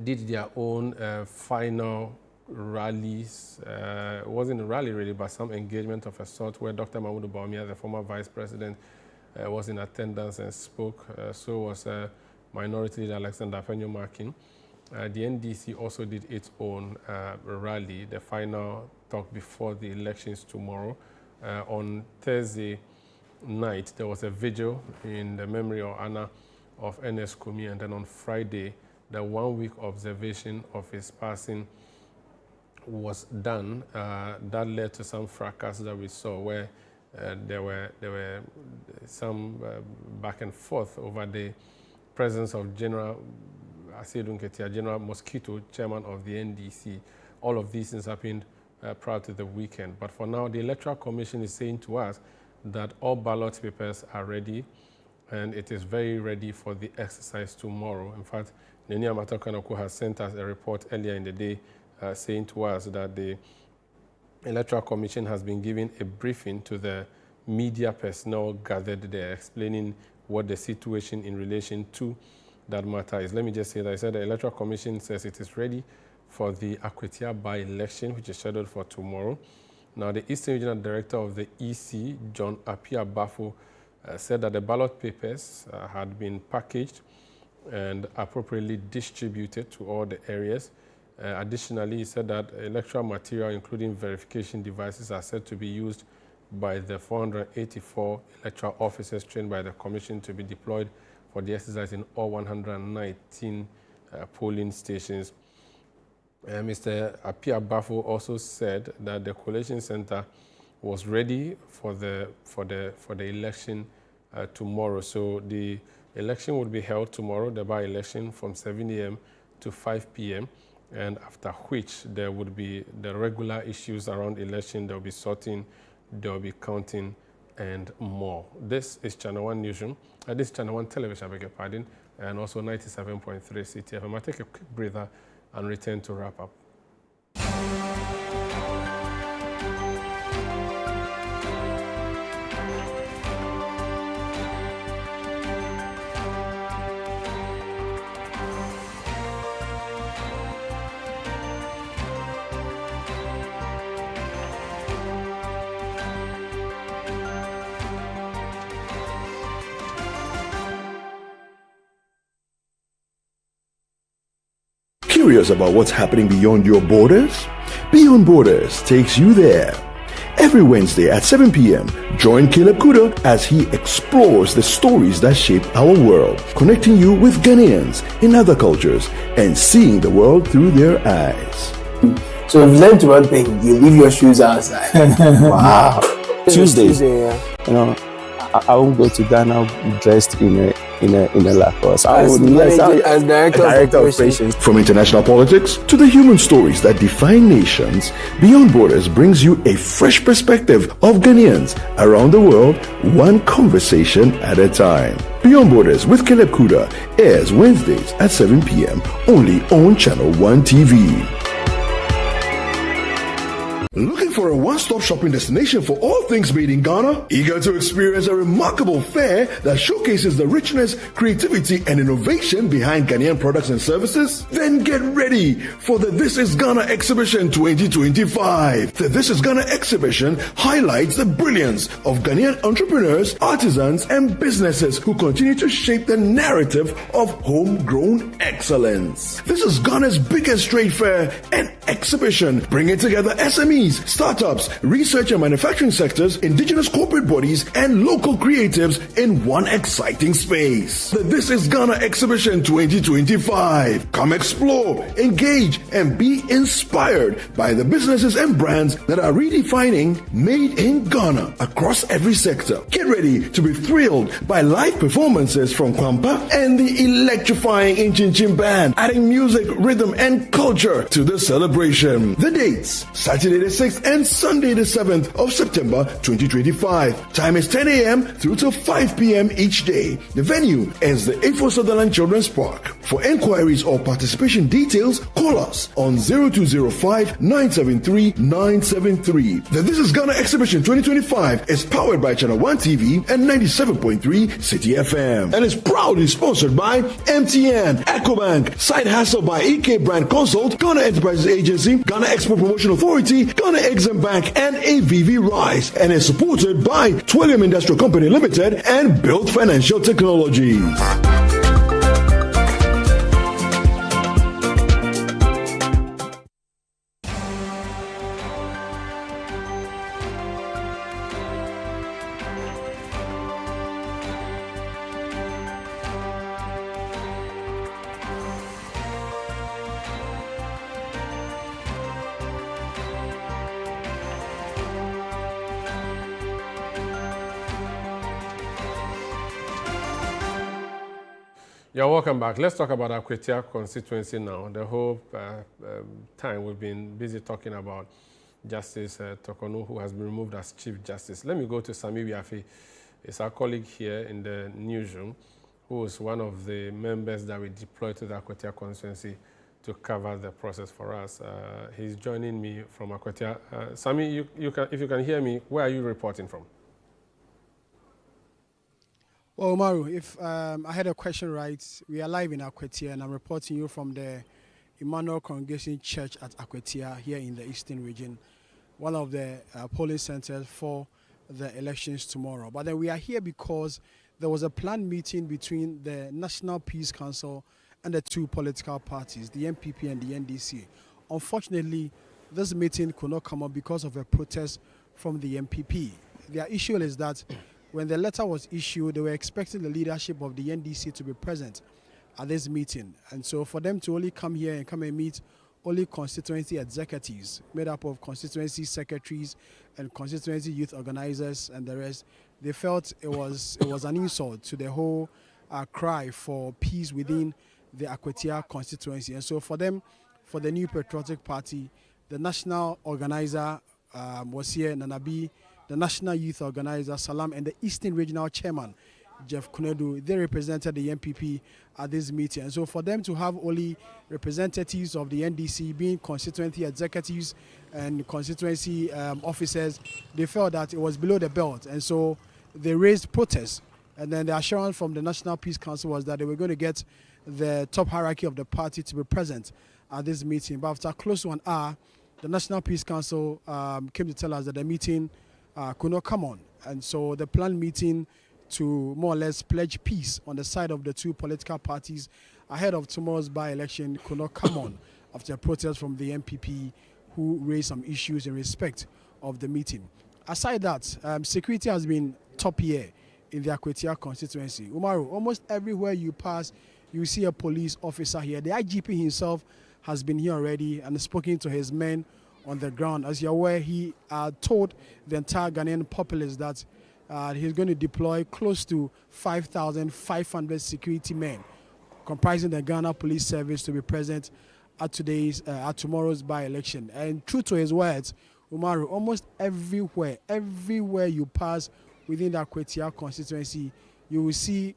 did their own final rallies. It wasn't a rally really, but some engagement of a sort where Dr. Mahmoud Bawumia, the former vice president, was in attendance and spoke. So was Minority Leader Alexander Afenyo Markin. The NDC also did its own rally, the final talk before the elections tomorrow. On Thursday night, there was a vigil in the memory or honor of Ernest Kumi, and then on Friday, the 1-week observation of his passing was done. That led to some fracas that we saw, where there were some back and forth over the presence of General Asedu Nketia, General Mosquito, chairman of the NDC. All of these things happened prior to the weekend. But for now, the Electoral Commission is saying to us that all ballot papers are ready, and it is very ready for the exercise tomorrow. In fact, Nenia Matokanoko has sent us a report earlier in the day saying to us that the Electoral Commission has been giving a briefing to the media personnel gathered there, explaining what the situation in relation to that matter is. Let me just say that I said the Electoral Commission says it is ready for the Akwatia by-election, which is scheduled for tomorrow. Now, the Eastern Regional Director of the EC, John Apia Bafo, said that the ballot papers had been packaged and appropriately distributed to all the areas. Additionally, he said that electoral material, including verification devices, are said to be used by the 484 electoral officers trained by the Commission to be deployed for the exercise in all 119 polling stations. Mr. Apia Bafo also said that the collation center was ready for the election tomorrow. So the election would be held tomorrow, the by-election, from 7 a.m. to 5 p.m. and after which there would be the regular issues around election. There will be sorting, there will be counting, and more. This is Channel 1 Newsroom. This is Channel 1 Television, I beg your pardon, and also 97.3 CTFM. I'll take a quick breather and return to wrap up. Curious about what's happening beyond your borders? Beyond Borders takes you there. Every Wednesday at 7 p.m., join Caleb Kuda as he explores the stories that shape our world, connecting you with Ghanaians in other cultures and seeing the world through their eyes. So if you learn one thing, you leave your shoes outside. Wow. Tuesday, you know, I won't go to Ghana dressed in a Lacoste. As director of operations. From international politics to the human stories that define nations, Beyond Borders brings you a fresh perspective of Ghanaians around the world, one conversation at a time. Beyond Borders with Caleb Kuda airs Wednesdays at 7 p.m. only on Channel 1 TV. Looking for a one-stop shopping destination for all things made in Ghana? Eager to experience a remarkable fair that showcases the richness, creativity, and innovation behind Ghanaian products and services? Then get ready for the This is Ghana Exhibition 2025. The This is Ghana Exhibition highlights the brilliance of Ghanaian entrepreneurs, artisans, and businesses who continue to shape the narrative of homegrown excellence. This is Ghana's biggest trade fair and exhibition, bringing together SMEs, startups, research and manufacturing sectors, indigenous corporate bodies, and local creatives in one exciting space. The This is Ghana Exhibition 2025. Come explore, engage, and be inspired by the businesses and brands that are redefining Made in Ghana across every sector. Get ready to be thrilled by live performances from Kwampa and the electrifying Inchin Band, adding music, rhythm, and culture to the celebration. The dates: Saturday the 6th and Sunday the 7th of September 2025. Time is 10 a.m. through till 5 p.m. each day. The venue is the A4 Sutherland Children's Park. For enquiries or participation details, call us on 0205 973 973. The This is Ghana Exhibition 2025 is powered by Channel 1 TV and 97.3 City FM and is proudly sponsored by MTN, EcoBank, Side Hustle by EK Brand Consult, Ghana Enterprises Agency, Ghana Export Promotion Authority, Ghana Exim Bank, and AVV Rice, and is supported by Twilliam Industrial Company Limited and Build Financial Technologies. You're welcome back. Let's talk about Akwatia constituency now. The whole time we've been busy talking about Justice Tokonu, who has been removed as Chief Justice. Let me go to Sami Wiafi. It's our colleague here in the newsroom, who is one of the members that we deployed to the Akwatia constituency to cover the process for us. He's joining me from Akwatia. Sami, if you can hear me, where are you reporting from? Well, Umaru, if I had a question right, we are live in Akwatia, and I'm reporting you from the Emmanuel Congregation Church at Akwatia here in the Eastern Region, one of the polling centers for the elections tomorrow. But then we are here because there was a planned meeting between the National Peace Council and the two political parties, the MPP and the NDC. Unfortunately, this meeting could not come up because of a protest from the MPP. Their issue is that when the letter was issued, they were expecting the leadership of the NDC to be present at this meeting. And so for them to only come here and come and meet only constituency executives made up of constituency secretaries and constituency youth organizers and the rest, they felt it was an insult to the whole cry for peace within the Akwatia constituency. And so for them, for the New Patriotic Party, the national organizer was here, Nanabi, the national youth organizer, Salam, and the Eastern Regional Chairman, Jeff Kunedu. They represented the MPP at this meeting. And so for them to have only representatives of the NDC being constituency executives and constituency officers, they felt that it was below the belt. And so they raised protests. And then the assurance from the National Peace Council was that they were going to get the top hierarchy of the party to be present at this meeting. But after close to an hour, the National Peace Council came to tell us that the meeting could not come on. And so the planned meeting to more or less pledge peace on the side of the two political parties ahead of tomorrow's by-election could not come on after a protest from the MPP, who raised some issues in respect of the meeting. Aside that, security has been top here in the Akwatia constituency. Umaru, almost everywhere you pass, you see a police officer here. The IGP himself has been here already and spoken to his men on the ground. As you're aware, he told the entire Ghanaian populace that he's going to deploy close to 5,500 security men, comprising the Ghana Police Service, to be present at tomorrow's by-election. And true to his words, Umaru, almost everywhere you pass within the Akwatia constituency, you will see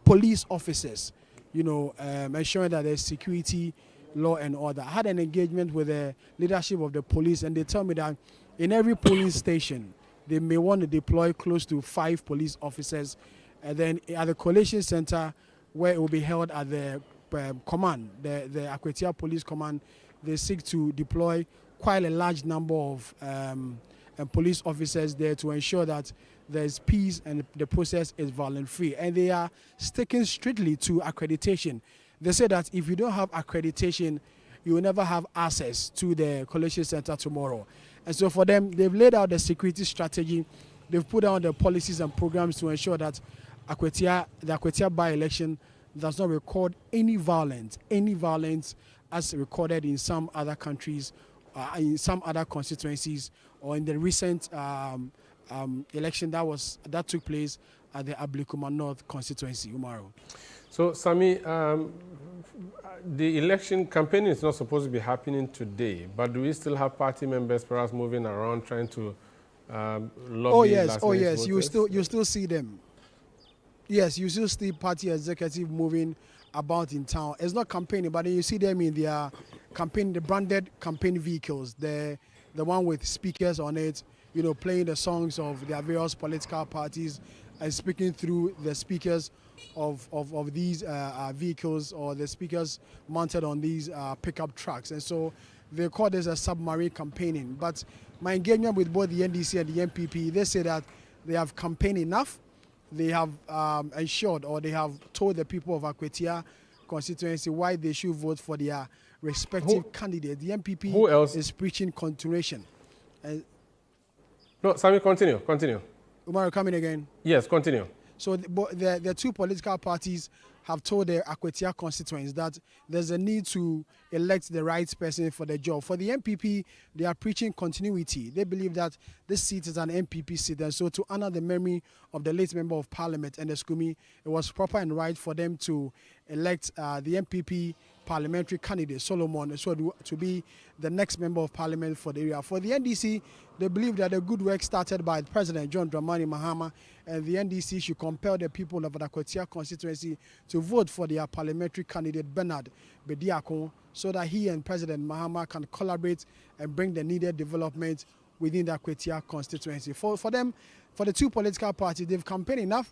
police officers, ensuring that there's security, law and order. I had an engagement with the leadership of the police, and they tell me that in every polling station, they may want to deploy close to 5 police officers. And then at the collation center, where it will be held at the command, the Akwatia Police Command, they seek to deploy quite a large number of police officers there to ensure that there's peace and the process is violence-free. And they are sticking strictly to accreditation. They say that if you don't have accreditation, you will never have access to the collation center tomorrow. And so for them, they've laid out the security strategy. They've put down the policies and programs to ensure that the Akwatia by-election does not record any violence as recorded in some other countries, in some other constituencies, or in the recent election that took place at the Ablikuma North constituency, Umaru. So, Sami, the election campaign is not supposed to be happening today, but do we still have party members perhaps moving around trying to lobby? Oh yes, you still see them. Yes, you still see party executive moving about in town. It's not campaigning, but then you see them in their campaign, the branded campaign vehicles, the one with speakers on it, playing the songs of their various political parties and speaking through the speakers of these vehicles, or the speakers mounted on these pickup trucks. And so they call this a submarine campaigning. But my engagement with both the NDC and the MPP, they say that they have campaigned enough. They have ensured, or they have told the people of Akwatia constituency why they should vote for their respective candidate. The MPP who else is preaching continuation. No, Sami, continue. Umaru, coming again. Yes, continue. So the two political parties have told the Akwatia constituents that there's a need to elect the right person for the job. For the MPP, they are preaching continuity. They believe that this seat is an MPP seat, and so to honor the memory of the late Member of Parliament, Skumi, it was proper and right for them to elect the MPP parliamentary candidate, Solomon, so to be the next Member of Parliament for the area. For the NDC, they believe that the good work started by President John Dramani Mahama, and the NDC should compel the people of the Akwatia constituency to vote for their parliamentary candidate, Bernard Bediako, so that he and President Mahama can collaborate and bring the needed development within the Akwatia constituency. For them, for the two political parties, they've campaigned enough.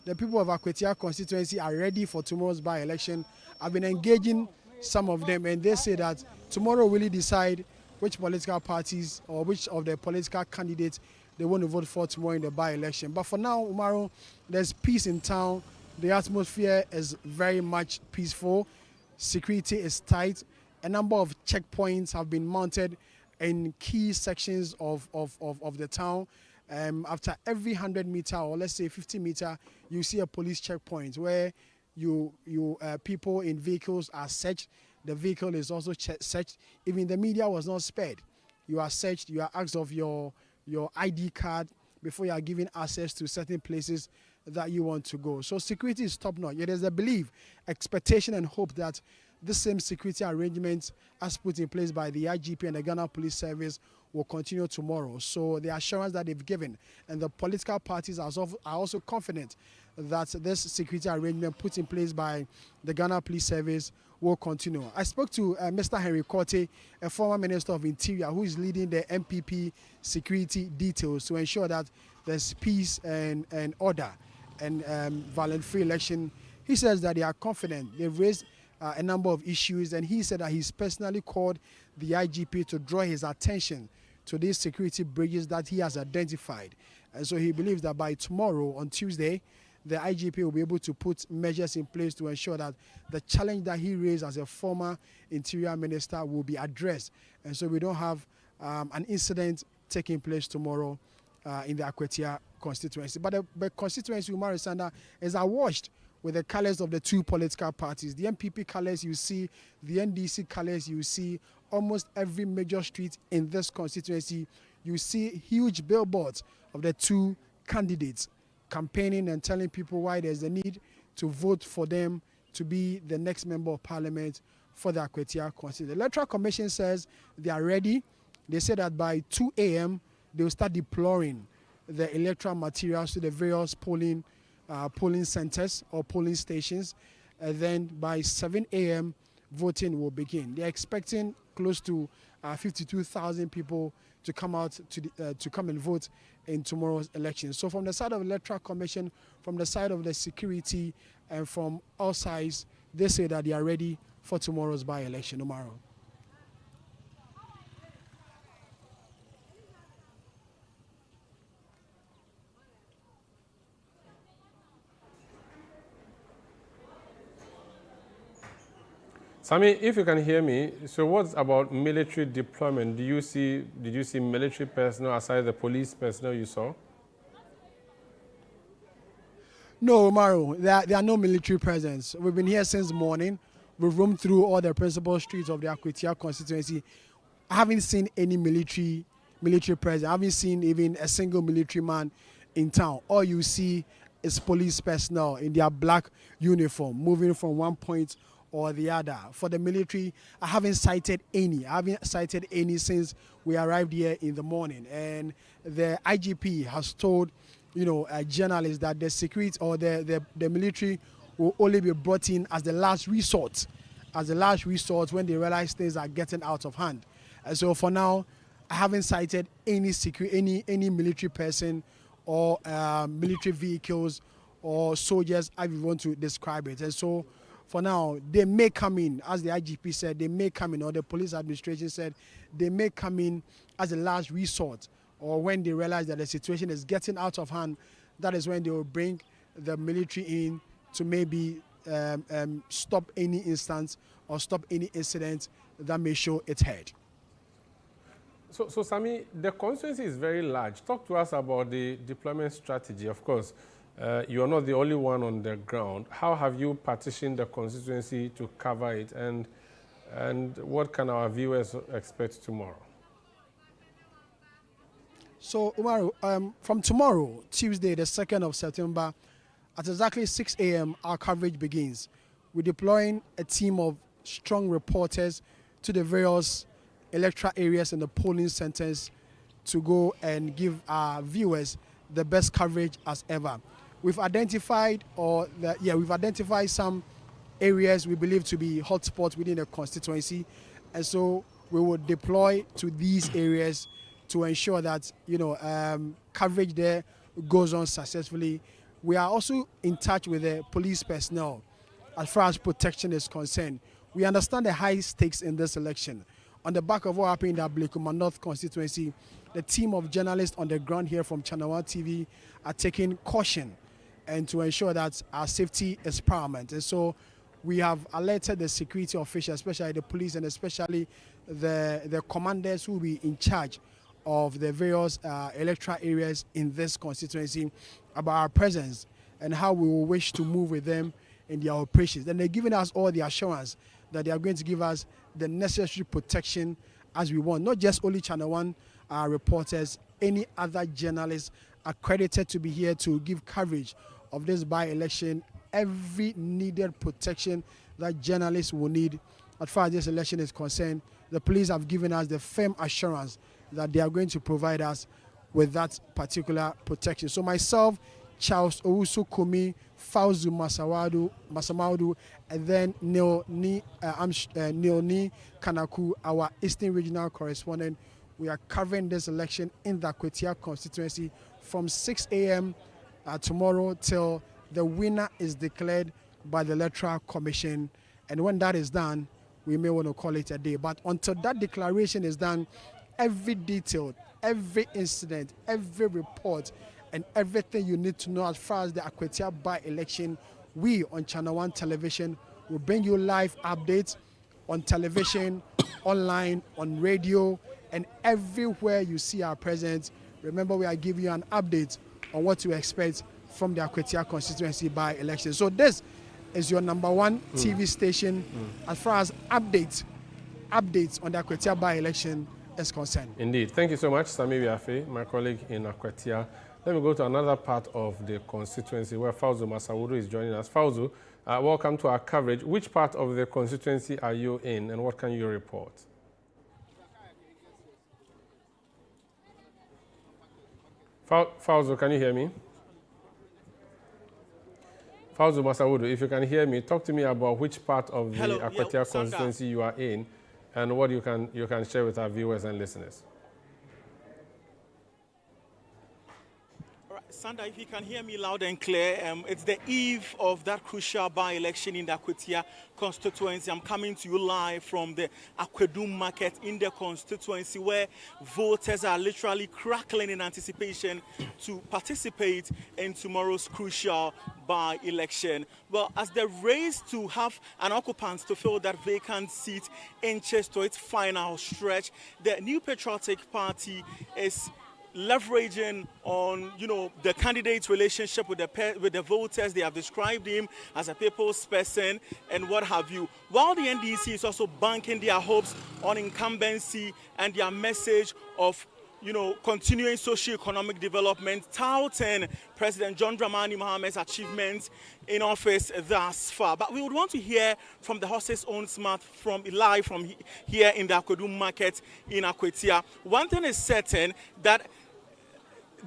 The people of Akwatia constituency are ready for tomorrow's by-election. I've been engaging some of them, and they say that tomorrow will really decide which political parties or which of the political candidates they want to vote for tomorrow in the by-election. But for now, Umaru, there's peace in town. The atmosphere is very much peaceful. Security is tight. A number of checkpoints have been mounted in key sections of the town. After every 100 meter, or let's say 50 meter, you see a police checkpoint where people in vehicles are searched. The vehicle is also searched. Even the media was not spared. You are searched. You are asked of your ID card before you are given access to certain places that you want to go. So security is top-notch. It is a belief, expectation, and hope that the same security arrangements as put in place by the IGP and the Ghana Police Service will continue tomorrow. So the assurance that they've given, and the political parties are also confident that this security arrangement put in place by the Ghana Police Service will continue. I spoke to Mr. Henry Korte, a former Minister of Interior, who is leading the MPP security details to ensure that there's peace and order and violent-free election. He says that they are confident. They've raised a number of issues, and he said that he's personally called the IGP to draw his attention to these security bridges that he has identified. And so he believes that by tomorrow, on Tuesday, the IGP will be able to put measures in place to ensure that the challenge that he raised as a former Interior Minister will be addressed. And so we don't have an incident taking place tomorrow in the Akwatia constituency. But the constituency, Umaru Sanda, is awash with the colors of the two political parties. The MPP colors you see, the NDC colors you see, almost every major street in this constituency, you see huge billboards of the two candidates campaigning and telling people why there's a need to vote for them to be the next Member of Parliament for the Akwatia constituency. The Electoral Commission says they are ready. They say that by 2 a.m. they will start deploying the electoral materials to the various polling centers or polling stations. And then by 7 a.m. voting will begin. They're expecting close to 52,000 people to come out to come and vote in tomorrow's election. So from the side of the Electoral Commission, from the side of the security, and from all sides, they say that they are ready for tomorrow's by-election. Umaru. Sami, if you can hear me, so what's about military deployment? Did you see military personnel aside the police personnel you saw? No, Umaru, there are no military presence. We've been here since morning. We've roamed through all the principal streets of the Akwatia constituency. I haven't seen any military presence. I haven't seen even a single military man in town. All you see is police personnel in their black uniform moving from one point or the other. For the military, I haven't sighted any. I haven't sighted any since we arrived here in the morning. And the IGP has told, journalists that the security or the military will only be brought in as the last resort, when they realize things are getting out of hand. And so for now, I haven't sighted any military person or military vehicles or soldiers, I want to describe it. And so for now, they may come in, as the IGP said, they may come in, or the police administration said, they may come in as a last resort, or when they realize that the situation is getting out of hand, that is when they will bring the military in to maybe stop any instance or stop any incident that may show its head. So Sami, the constituency is very large. Talk to us about the deployment strategy. Of course, You are not the only one on the ground. How have you partitioned the constituency to cover it, and what can our viewers expect tomorrow? So, Umaru, from tomorrow, Tuesday, the 2nd of September, at exactly 6 a.m., our coverage begins. We're deploying a team of strong reporters to the various electoral areas and the polling centers to go and give our viewers the best coverage as ever. We've identified some areas we believe to be hotspots within the constituency, and so we will deploy to these areas to ensure that coverage there goes on successfully. We are also in touch with the police personnel as far as protection is concerned. We understand the high stakes in this election. On the back of what happened in the Blekuma North constituency, the team of journalists on the ground here from Channel 1 TV are taking caution and to ensure that our safety is paramount. And so we have alerted the security officials, especially the police and especially the commanders who will be in charge of the various electoral areas in this constituency about our presence and how we will wish to move with them in their operations. And they're giving us all the assurance that they are going to give us the necessary protection as we want. Not just only Channel 1 reporters, any other journalists accredited to be here to give coverage of this by-election, every needed protection that journalists will need as far as this election is concerned. The police have given us the firm assurance that they are going to provide us with that particular protection. So myself, Charles Owusu Kumi, Fauzu Masamaudu, and then Neoni Kanaku, our Eastern Regional Correspondent. We are covering this election in the Akwatia constituency from 6 a.m. Tomorrow till the winner is declared by the Electoral Commission. And when that is done, we may want to call it a day. But until that declaration is done, every detail, every incident, every report, and everything you need to know as far as the Akwatia by-election, we on Channel 1 Television will bring you live updates on television, online, on radio, and everywhere you see our presence. Remember, we are giving you an update on what to expect from the Akwatia constituency by-election. So this is your #1 TV station as far as updates on the Akwatia by-election is concerned. Indeed. Thank you so much, Sami Biafe, my colleague in Akwatia. Let me go to another part of the constituency where Fauzu Masawudu is joining us. Fauzu, welcome to our coverage. Which part of the constituency are you in, and what can you report? Fauzu, can you hear me? Fauzu Masawudu, if you can hear me, talk to me about which part of the Akwatia constituency you are in and what you can share with our viewers and listeners. Sanda, if you can hear me loud and clear, it's the eve of that crucial by-election in the Akwatia constituency. I'm coming to you live from the Akwadum market in the constituency where voters are literally crackling in anticipation to participate in tomorrow's crucial by-election. Well, as the race to have an occupant to fill that vacant seat inches to its final stretch, the New Patriotic Party is leveraging on, the candidate's relationship with the voters. They have described him as a people's person and what have you. While the NDC is also banking their hopes on incumbency and their message of, continuing socio-economic development, touting President John Dramani Mohammed's achievements in office thus far. But we would want to hear from the horse's own mouth from here in the Akwadum market in Akwatia. One thing is certain, that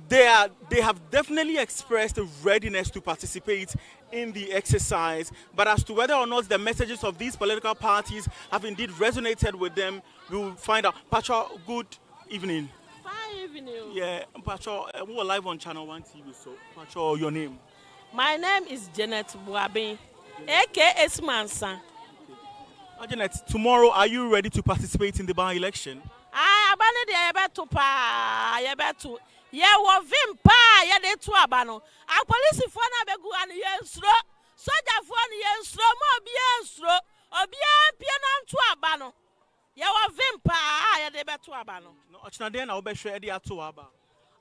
they have definitely expressed a readiness to participate in the exercise, but as to whether or not the messages of these political parties have indeed resonated with them, we will find out. Pacho, good evening. Fine evening. Yeah, Pacho, we are live on Channel 1 TV, so Pacho, your name? My name is Janet Buabi, aka Smansa. Janet, tomorrow, are you ready to participate in the by-election? I abandoned the yeah, we vimpa, yeah, they two abano. Our police phone abegu and yensro, soldier phone yensro, more biensro, or bien piano to abano. Yeah, we vimpa, yeah, they bet to abano. No, Ochnadena, Obesha, Edia to Abba.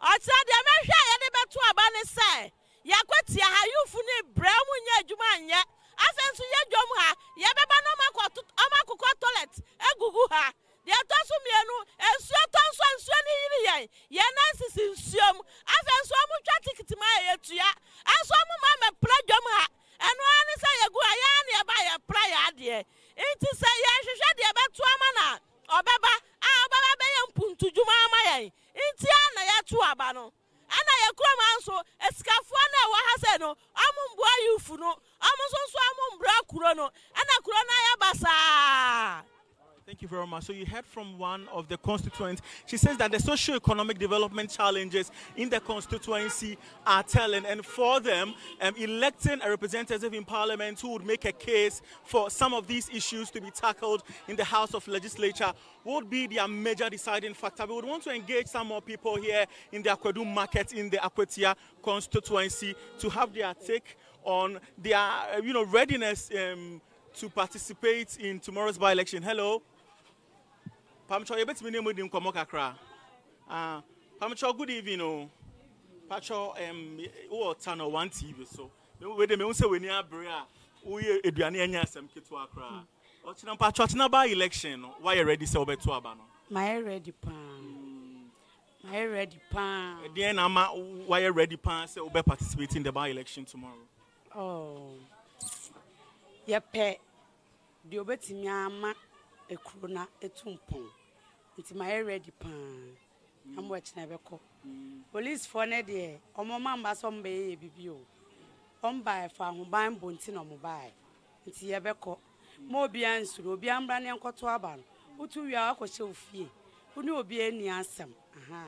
Ochnadena, yeah, they bet to abano, say. Yakwatia ha youth ni bremu nye adwuma anye. Afenso ye dwom ha, ye beba no makoko toilet egugu ha. De atoso mienu ensuo tonso ensuo ni yiri yen. Ye na sisi nsuom. Afenso amu twa ticket ma ye tua. Aso amu ma me pra dwom ha. Eno ani say ye gu aya na ye ba ye pra ya de. Inti say ye hwehwe de be to ama na. Obeba obeba be ye mpuntu dwuma ama yen. Inti ana ye to aba no. Ana ye kroma nso esikafo na wa ha se no amumbo ayufu no amusonso amumbra kuro no ana kuro na ya basa. Thank you very much. So you heard from one of the constituents. She says that the socio-economic development challenges in the constituency are telling, and for them, electing a representative in parliament who would make a case for some of these issues to be tackled in the House of Legislature would be their major deciding factor. We would want to engage some more people here in the Akwedu market in the Akwatia constituency to have their take on their readiness to participate in tomorrow's by-election. Hello. Pamcho, you better be named in Komokakra. Pamcho, good evening. Pacho, Tano one TV. So, we don't say we need a brea. We Adriani and some kit to Accra. Ochina Pacho, Tina by election. Why you ready? So, better abano. My ready pan. My ready pan. Then Ama, why you ready pan? So, we participate in the by-election tomorrow. Oh, Yape. The obetimi ama ekrona etumpon. Nti my ready pan. I'm watching ebeko. Police for ne de omo mamba so mbe ye bibio. Omba fa ho ban bonti no mo bai. Nti yebeko. Mo obi ansuro obi ambra ne nkoto aba no. Utu wi akɔhye ofie. Uni obi ani asem. Aha.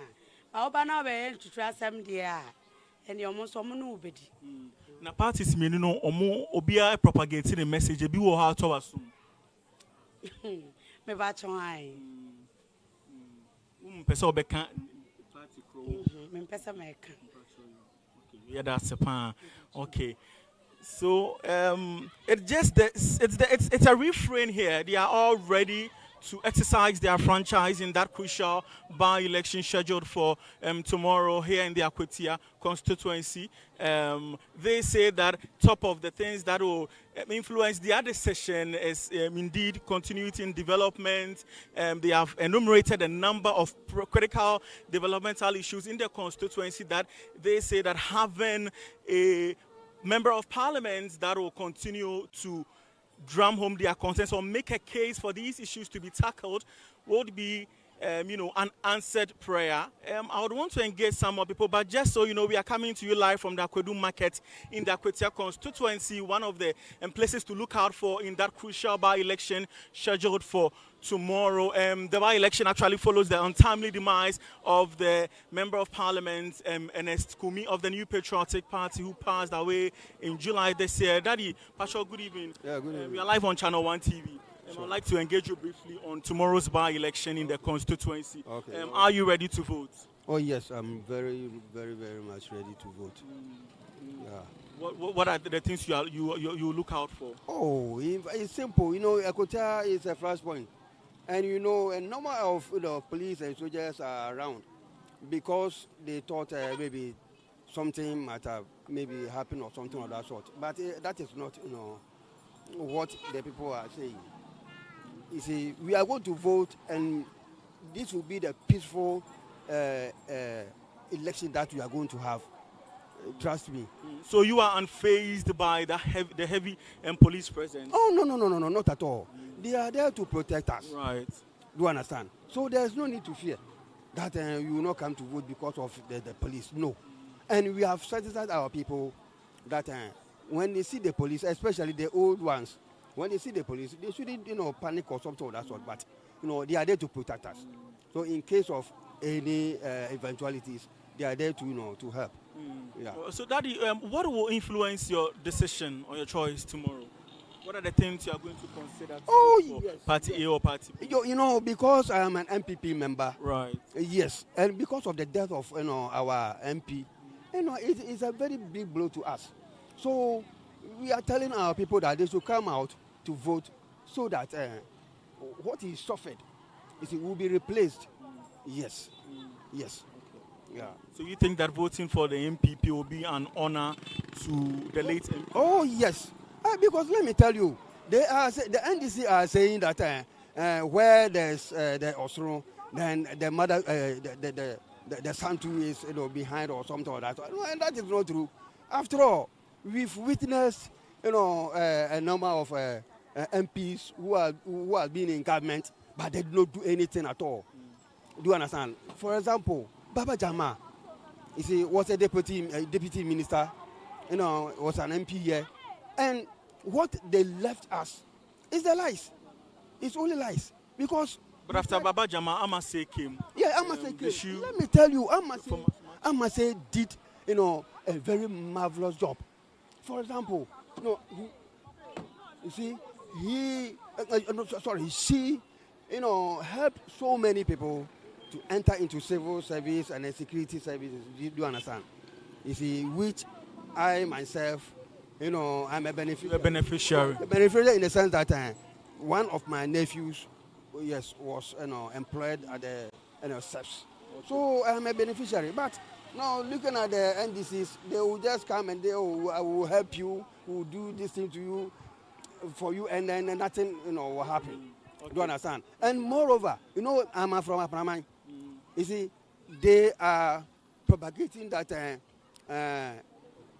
Ba oba na be ntutu asem de a. Ene omo so mo no obedi. Na parties menu no omo obia propagating a message bi wo ha to asum. Me ba chon ai. Pesa obeka party crow. Me pesa me ka. Okay, yeah, that's a pan. Okay. So it's a refrain here. They are all ready to exercise their franchise in that crucial by-election scheduled for tomorrow here in the Akwatia constituency. They say that top of the things that will influence the other session is indeed continuity in development. They have enumerated a number of critical developmental issues in the constituency that they say that having a member of parliament that will continue to drum home their concerns or make a case for these issues to be tackled would be, an answered prayer. I would want to engage some more people, but just so you know, we are coming to you live from the Akwedu market in the Akwatia constituency, one of the places to look out for in that crucial by-election scheduled for tomorrow. The by-election actually follows the untimely demise of the Member of Parliament, Ernest Kumi of the New Patriotic Party, who passed away in July this year. Daddy, Pastor, good evening. Yeah, good evening. We are live on Channel 1 TV. Sure. I'd like to engage you briefly on tomorrow's by-election in the constituency. Okay. Are you ready to vote? Oh, yes, I'm very, very, very much ready to vote. Yeah. What are the things you look out for? Oh, it's simple. Akwatia is a flashpoint. And a number of police and soldiers are around because they thought maybe something might have maybe happened or something of that sort. But that is not what the people are saying. You see, we are going to vote, and this will be the peaceful election that we are going to have. Trust me. So you are unfazed by the heavy police presence? Oh, no, not at all. They are there to protect us. Right. Do you understand? So there's no need to fear that you will not come to vote because of the police. No. And we have satisfied our people that when they see the police, especially the old ones, when they see the police, they shouldn't, panic or something of that sort. But, they are there to protect us. So in case of any eventualities, they are there to help. Yeah. So, Daddy, what will influence your decision or your choice tomorrow? What are the things you are going to consider for yes, Party A or Party B? Because I am an MPP member. Right. Yes, and because of the death of our MP, it's a very big blow to us. So we are telling our people that they should come out to vote so that what he suffered will be replaced. Yes. Yes. Yeah. So you think that voting for the MPP will be an honor to the late MP? Oh yes, because let me tell you, the NDC are saying that where there's the Osro, then the mother, the son too is behind or something like that. No, and that is not true. After all, we've witnessed a number of MPs who have been in government, but they did not do anything at all. Do you understand? For example, Baba Jama, was a deputy minister, was an MP here, and what they left us is the lies. It's only lies because. But after Baba Jama, Amase came. Yeah, Amase came. Let me tell you, Amase did a very marvelous job. For example, she helped so many people to enter into civil service and security services. Do you understand? You see, which I myself, I'm a beneficiary. A beneficiary. A beneficiary in the sense that one of my nephews, was employed at the SEPS. So I'm a beneficiary. But now looking at the NDCs, they will just come and I will help you, will do this thing to you, for you, and then nothing, will happen. Okay. Do you understand? And moreover, I'm from Apramai. You see, they are propagating that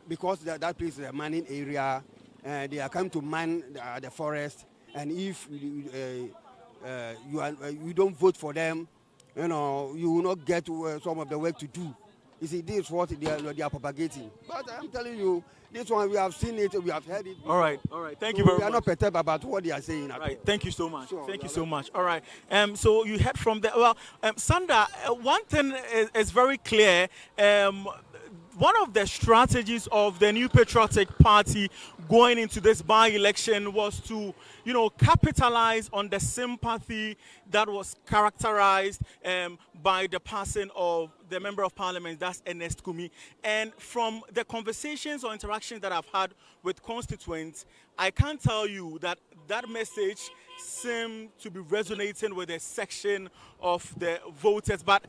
because that place is a mining area, they are coming to mine the forest, and if you don't vote for them, you will not get some of the work to do. You see, this is what they are propagating. But I'm telling you, this one, we have seen it, we have heard it. All right. Thank you very much. We are not perturbed about what they are saying. All right. Thank you so much. Sure, Thank you so much. All right. So you heard from the Sanda. One thing is very clear. One of the strategies of the New Patriotic Party going into this by-election was to, capitalize on the sympathy that was characterized by the passing of the Member of Parliament, that's Ernest Kumi. And from the conversations or interactions that I've had with constituents, I can tell you that that message seemed to be resonating with a section of the voters. But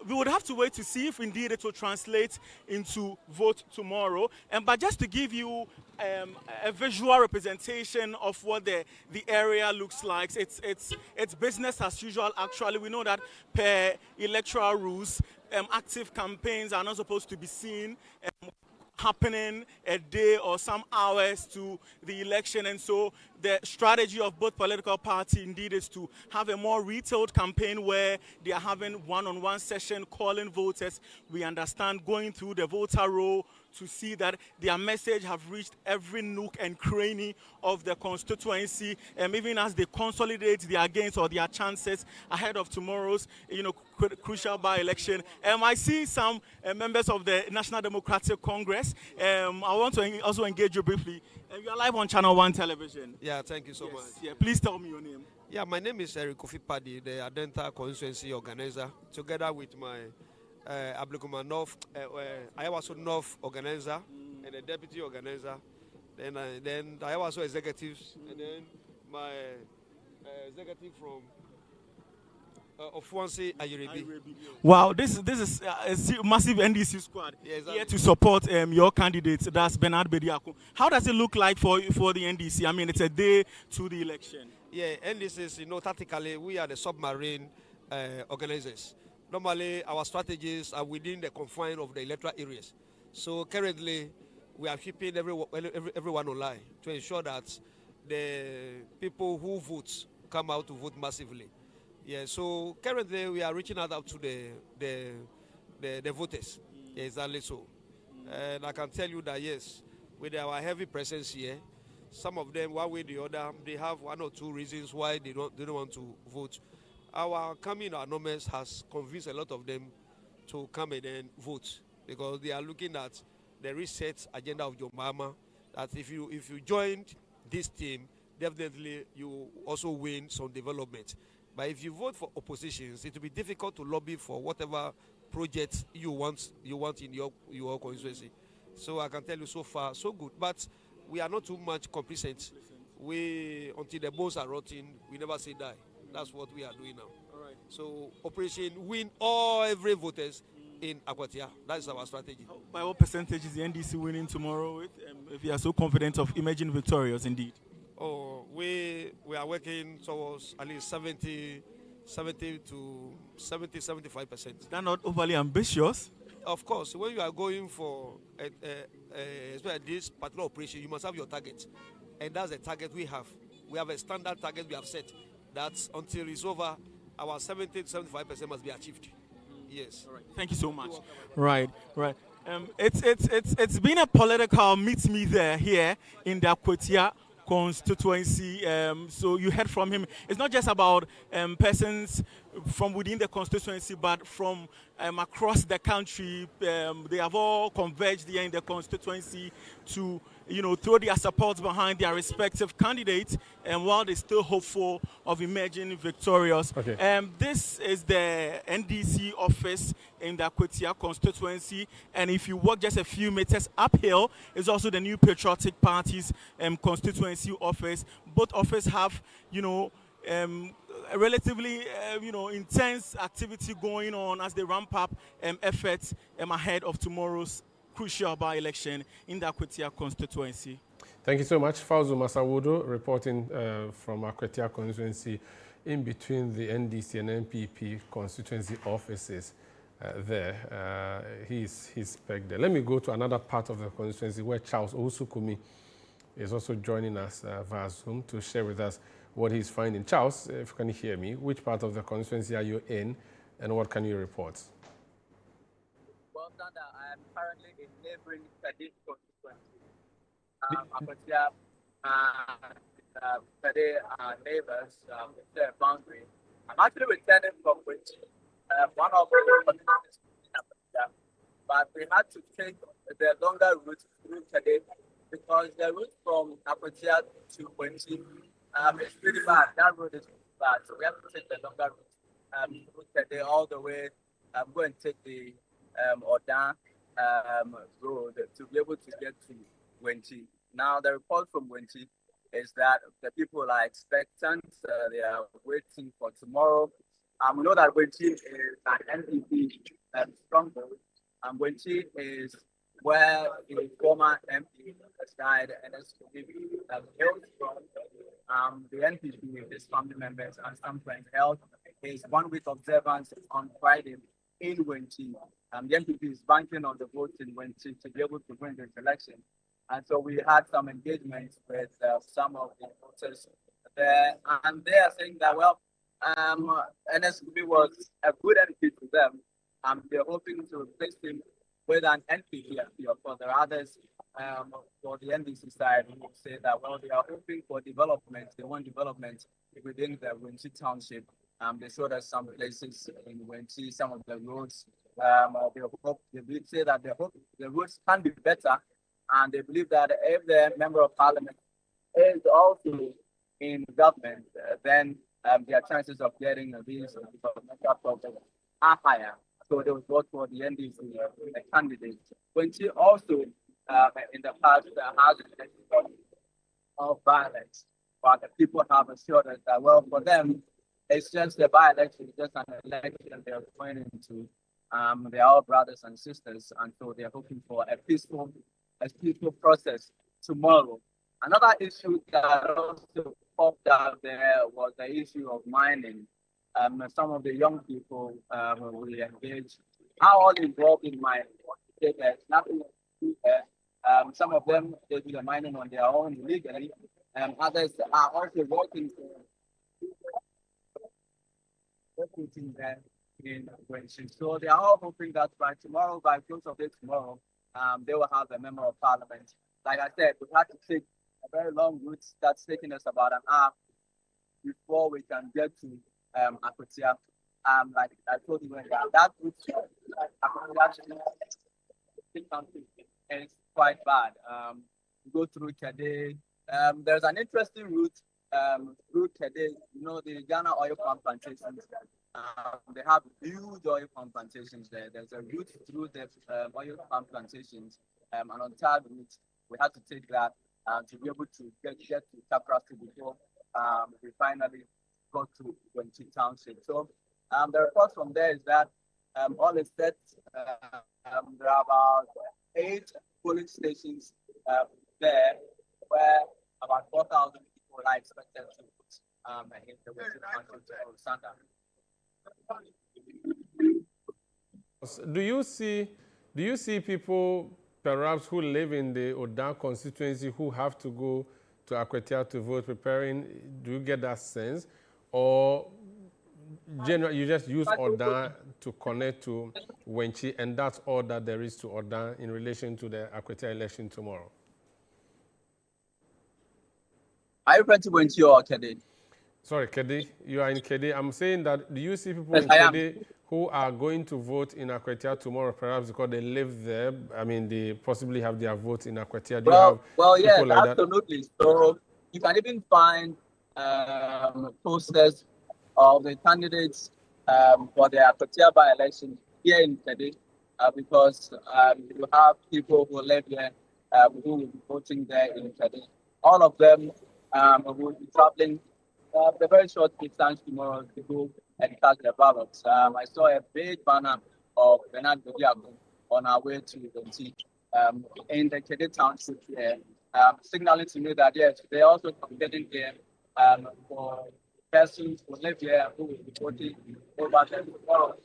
we would have to wait to see if indeed it will translate into vote tomorrow. But just to give you a visual representation of what the area looks like, it's business as usual. Actually, we know that per electoral rules, active campaigns are not supposed to be seen happening a day or some hours to the election, and so the strategy of both political parties indeed is to have a more retailed campaign where they are having one-on-one session, calling voters. We understand going through the voter roll to see that their message have reached every nook and cranny of the constituency, even as they consolidate their gains or their chances ahead of tomorrow's, crucial by-election. I see some members of the National Democratic Congress. I want to also engage you briefly. You are live on Channel 1 television. Yeah, thank you so much. Yeah, please tell me your name. Yeah, my name is Eric Kofi Paddy, the Adenta constituency organizer, together with my Ablikuma North, Ayawaso North organizer and the deputy organizer. Then the Ayawaso executives, and then my executive from Ofuansi Ayiribi. Wow, this is a massive NDC squad here to support your candidate, that's Bernard Bediako. How does it look like for the NDC? I mean, it's a day to the election. Yeah, NDC, tactically, we are the submarine organizers. Normally, our strategies are within the confines of the electoral areas. So currently, we are keeping everyone online to ensure that the people who vote come out to vote massively. Yeah, so currently we are reaching out to the voters. Yeah, exactly so. And I can tell you that yes, with our heavy presence here, some of them, one way or the other, they have one or two reasons why they don't want to vote. Our coming our numbers has convinced a lot of them to come and then vote, because they are looking at the reset agenda of John Mahama, that if you joined this team, definitely you also win some development. But if you vote for oppositions, it will be difficult to lobby for whatever project you want in your constituency. So I can tell you so far, so good. But we are not too much complacent. Until the bones are rotting, we never say die. That's what we are doing now. All right. So Operation Win every voters in Akwatia. That is our strategy. By what percentage is the NDC winning tomorrow with, if you are so confident of emerging victorious indeed? Oh, we are working towards at least 70 to 75%. They're not overly ambitious. Of course, when you are going for this particular operation, you must have your target. And that's the target we have. We have a standard target we have set that until it's over, our 70 to 75% must be achieved. Yes. All right. Thank you so much. Right. It's been a political meet me there here in the Akwatia constituency. So you heard from him. It's not just about persons from within the constituency, but from across the country. They have all converged here in the constituency to, throw their support behind their respective candidates, and while they're still hopeful of emerging victorious. Okay. This is the NDC office in the Akwatia constituency, and if you walk just a few meters uphill, is also the New Patriotic Party's constituency office. Both offices have, a relatively, intense activity going on as they ramp up efforts ahead of tomorrow's crucial by-election in the Akwatia constituency. Thank you so much. Fauzu Masawudo reporting from Akwatia constituency in between the NDC and NPP constituency offices there. He's pegged there. Let me go to another part of the constituency where Charles Owusukumi is also joining us via Zoom to share with us what he's finding. Charles, if you can hear me, which part of the constituency are you in and what can you report? Well, Sanda, I am currently in neighboring Sadiq constituency. Akwatia Sadiq neighbors, their boundary. I'm actually returning from which one of the communities in Akwatia, but we had to take the longer route through Sadiq because the route from Akwatia to Wenchi is really bad. That road is really bad, so we have to take the longer route through Sadiq all the way. I'm going to take the Odan road to be able to get to Wenchi. Now, the report from Wenchi is that the people are expectant. They are waiting for tomorrow. We know that Wenchi is an NPP stronghold. Wenchi is where the former MP died and has hailed from. The NPP, his family members and some friends held his 1 week observance on Friday in Wenchi. The NPP is banking on the vote in Wenchi to be able to win this election. And so we had some engagement with some of the voters there, and they are saying that, well, NSB was a good NP to them. They're hoping to replace him with an NP for the others. For the NDC side, we say that, well, they are hoping for development. They want development within the Wenchi township. They showed us some places in Wenchi, some of the roads. They say that they hope the roads can be better. And they believe that if the member of parliament is also in government, then their chances of getting these projects are higher. So they would vote for the NDC candidate. When she also, in the past, has of violence, but the people have assured us that, well, for them, it's just a by-election, it's just an election they're going into. They are all brothers and sisters, and so they're hoping for a peaceful process tomorrow. Another issue that also popped out there was the issue of mining. Some of the young people we engaged are all involved in mining. There's nothing to do there. Some of them, they do the mining on their own legally. Others are also working there in Wenchi. So they are all hoping that by tomorrow, by close of day tomorrow, they will have a member of parliament. Like I said, we had to take a very long route that's taking us about an hour before we can get to Akwatia. Like I told you, that route is quite bad. We go through Kede. There's an interesting route through Kede. The Ghana oil palm plantations. They have huge oil palm plantations there. There's a route through the oil palm plantations, and on that route, we had to take that to be able to get to Kaprasi before we finally got to Wenchi Township. So the report from there is that all is set. There are about 8 polling stations there where about 4,000 people are expected to vote in the Western Country of Sanda. Do you see people perhaps who live in the Odan constituency who have to go to Akwatia to vote preparing? Do you get that sense? Or generally you just use Odan to connect to Wenchi and that's all that there is to Odan in relation to the Akwatia election tomorrow? Are you referring to Wenchi or Kedi? Sorry, Kedi. You are in Kedi. I'm saying that do you see people Yes, in Kedi who are going to vote in Akwatia tomorrow, perhaps because they live there? I mean, they possibly have their vote in Akwatia. Do you have yes, people like absolutely. So you can even find posters of the candidates for the Akwatia by-election here in Kedi, because you have people who live there who will be voting there in Kedi. All of them will be traveling the very short distance tomorrow to go and cast their ballots. I saw a big banner of Bernard Bodiago on our way to the in the Kedi township here, signaling to me that yes, they're also getting there for persons who live here who will be voting over there tomorrow.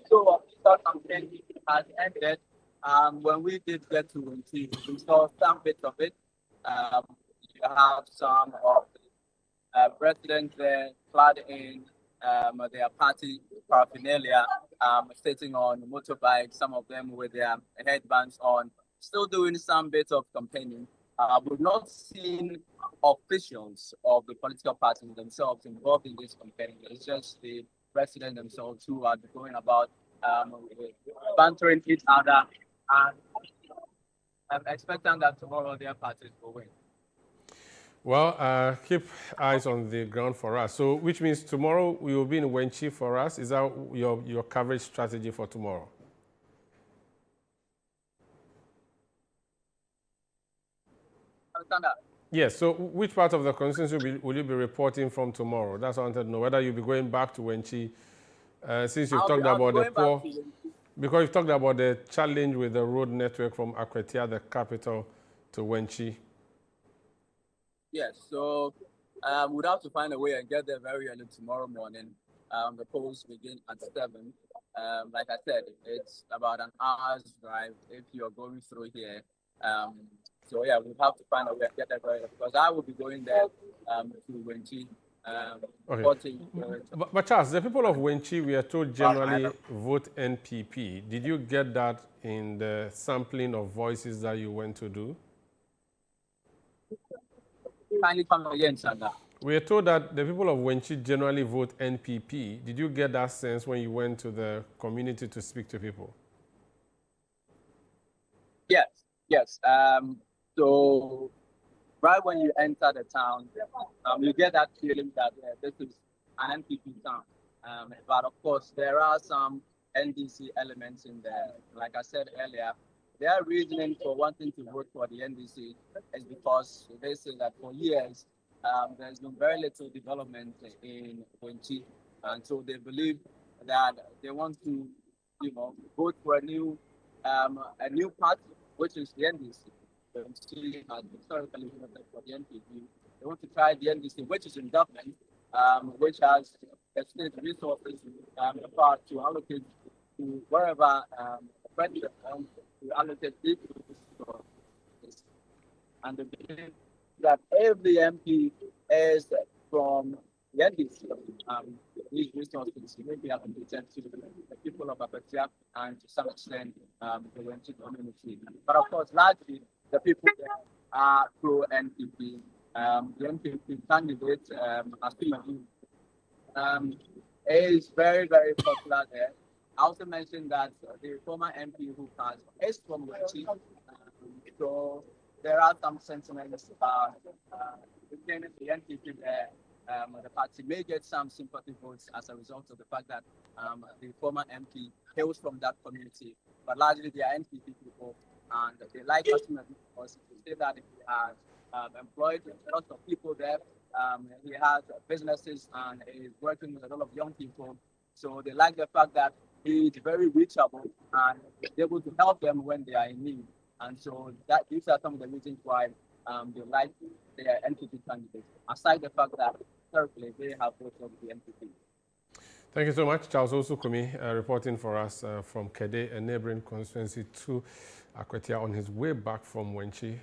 So the campaign has ended. When we did get to Winti, we saw some bits of it. You have some of the presidents there clad in their party paraphernalia, sitting on motorbikes, some of them with their headbands on, still doing some bits of campaigning. We've not seen officials of the political parties themselves involved in this campaigning. It's just the president themselves who are going about bantering each other and expecting that tomorrow their parties will win. Well, keep eyes on the ground for us. So, which means tomorrow we will be in Wenchi for us. Is that your coverage strategy for tomorrow? Yes. So, which part of the constituency will you be reporting from tomorrow? That's what I wanted to know. Whether you'll be going back to Wenchi, since you've talked about the poor, because you've talked about the challenge with the road network from Akwatia, the capital, to Wenchi. Yes, so we'd have to find a way and get there very early tomorrow morning. The polls begin at 7. Like I said, it's about an hour's drive if you're going through here. So yeah, we'll have to find a way and get there very early because I will be going there to Wenchi. Okay. But Charles, the people of Wenchi, we are told generally vote NPP. Did you get that in the sampling of voices that you went to do? Kindly come again, Sanda. We are told that the people of Wenchi generally vote NPP. Did you get that sense when you went to the community to speak to people? Yes. So right when you enter the town, you get that feeling that this is an NPP town. But of course, there are some NDC elements in there. Like I said earlier, their reasoning for wanting to vote for the NDC is because they say that for years there's been very little development in Wenchi, and so they believe that they want to, vote for a new party, which is the NDC. Wenchi has historically voted for the NPP. They want to try the NDC, which is in government, which has the state resources to allocate to wherever the president wants to allocate these resources. And they believe that every MP is from the NDC. These resources may be allocated to the people of Akwatia and to some extent the Wenchi community. But of course, largely the people there are pro-NPP. The NPP candidate, Asumani, is very, very popular there. I also mentioned that the former MP who passed is from Wenchi. So there are some sentiments within the NPP there. The party may get some sympathy votes as a result of the fact that the former MP hails from that community, but largely they are NPP people, and they like Asumani because they say that he has employed lots of people there. He has businesses and is working with a lot of young people. So they like the fact that He is very reachable and is able to help them when they are in need. And so these are some of the reasons why they like their NPP candidates, aside the fact that historically they have voted for the NPP. Thank you so much. Charles Osukumi reporting for us from Kede, a neighboring constituency to Akwatia on his way back from Wenchi.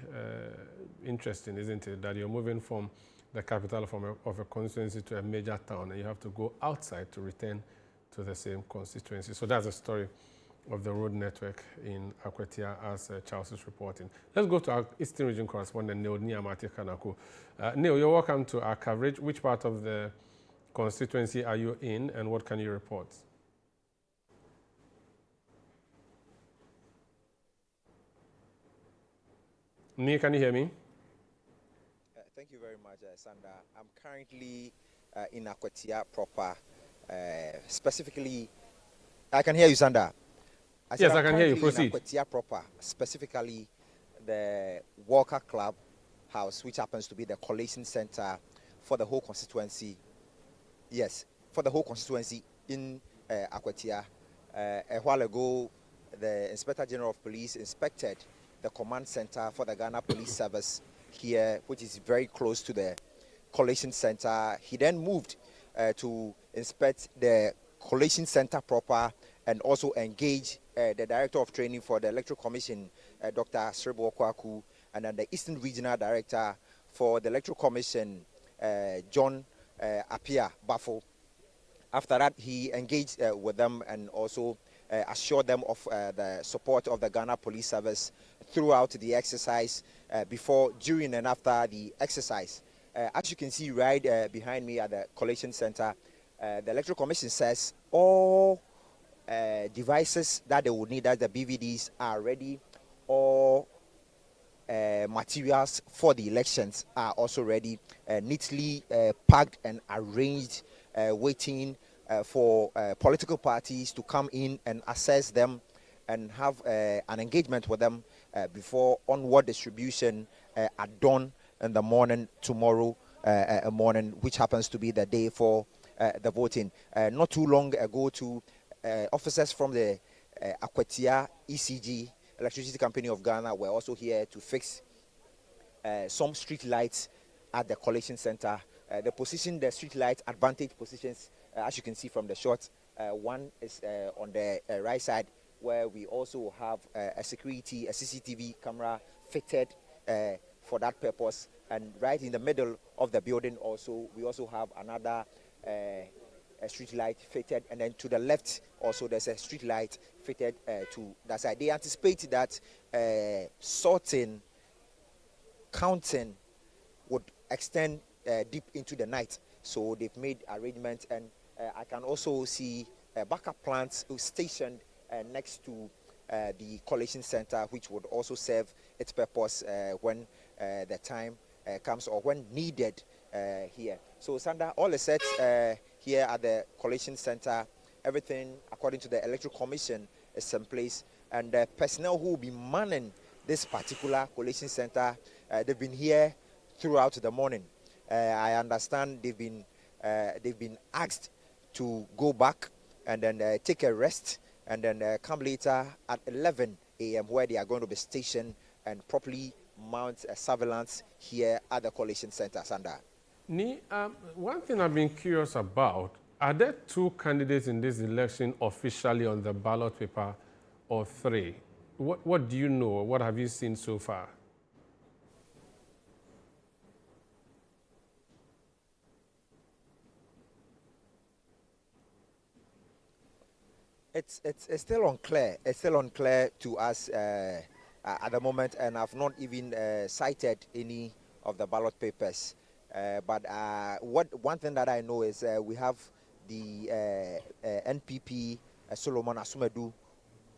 Interesting, isn't it, that you're moving from the capital of a constituency to a major town and you have to go outside to return to the same constituency. So that's the story of the road network in Akwatia as Charles is reporting. Let's go to our Eastern Region correspondent, Neil Niamati Kanako. Neil, you're welcome to our coverage. Which part of the constituency are you in and what can you report? Neil, can you hear me? Thank you very much, Sanda. I'm currently in Akwatia proper. Specifically, I can hear you, Sanda. Yes, I can hear you. Proceed. In Akwatia proper, specifically the Walker Club House, which happens to be the collation center for the whole constituency. Yes, for the whole constituency in Akwatia. A while ago, the Inspector General of Police inspected the command center for the Ghana Police Service here, which is very close to the collation center. He then moved to inspect the collation center proper and also engage the Director of Training for the Electoral Commission, Dr. Srebo Kwaku, and then the Eastern Regional Director for the Electoral Commission, John Apia Bafo. After that, he engaged with them and also assured them of the support of the Ghana Police Service throughout the exercise, before, during, and after the exercise. As you can see right behind me at the collation center, the Electoral Commission says all devices that they would need, as the BVDs, are ready. All materials for the elections are also ready, neatly packed and arranged, waiting for political parties to come in and assess them and have an engagement with them before onward distribution are done in the morning tomorrow morning, which happens to be the day for the voting. Not too long ago, officers from the Akwatia ECG, Electricity Company of Ghana, were also here to fix some street lights at the collation center. The street light advantage positions, as you can see from the shot, one is on the right side, where we also have a CCTV camera fitted for that purpose. And right in the middle of the building also, we also have another a street light fitted, and then to the left also there's a street light fitted to that side. They anticipate that sorting, counting would extend deep into the night, so they've made arrangements, and I can also see backup plants stationed next to the collation center, which would also serve its purpose when the time comes or when needed here. So Sanda, all is set here at the collation center. Everything according to the Electoral Commission is in place, and the personnel who will be manning this particular collation center, they've been here throughout the morning. I understand they've been asked to go back and then take a rest, and then come later at 11 a.m. where they are going to be stationed and properly mount surveillance here at the collation center. Sanda. One thing I've been curious about, are there two candidates in this election officially on the ballot paper or three? What do you know? What have you seen so far? It's still unclear. It's still unclear to us at the moment, and I've not even cited any of the ballot papers. But one thing that I know is we have the NPP Solomon Asumedu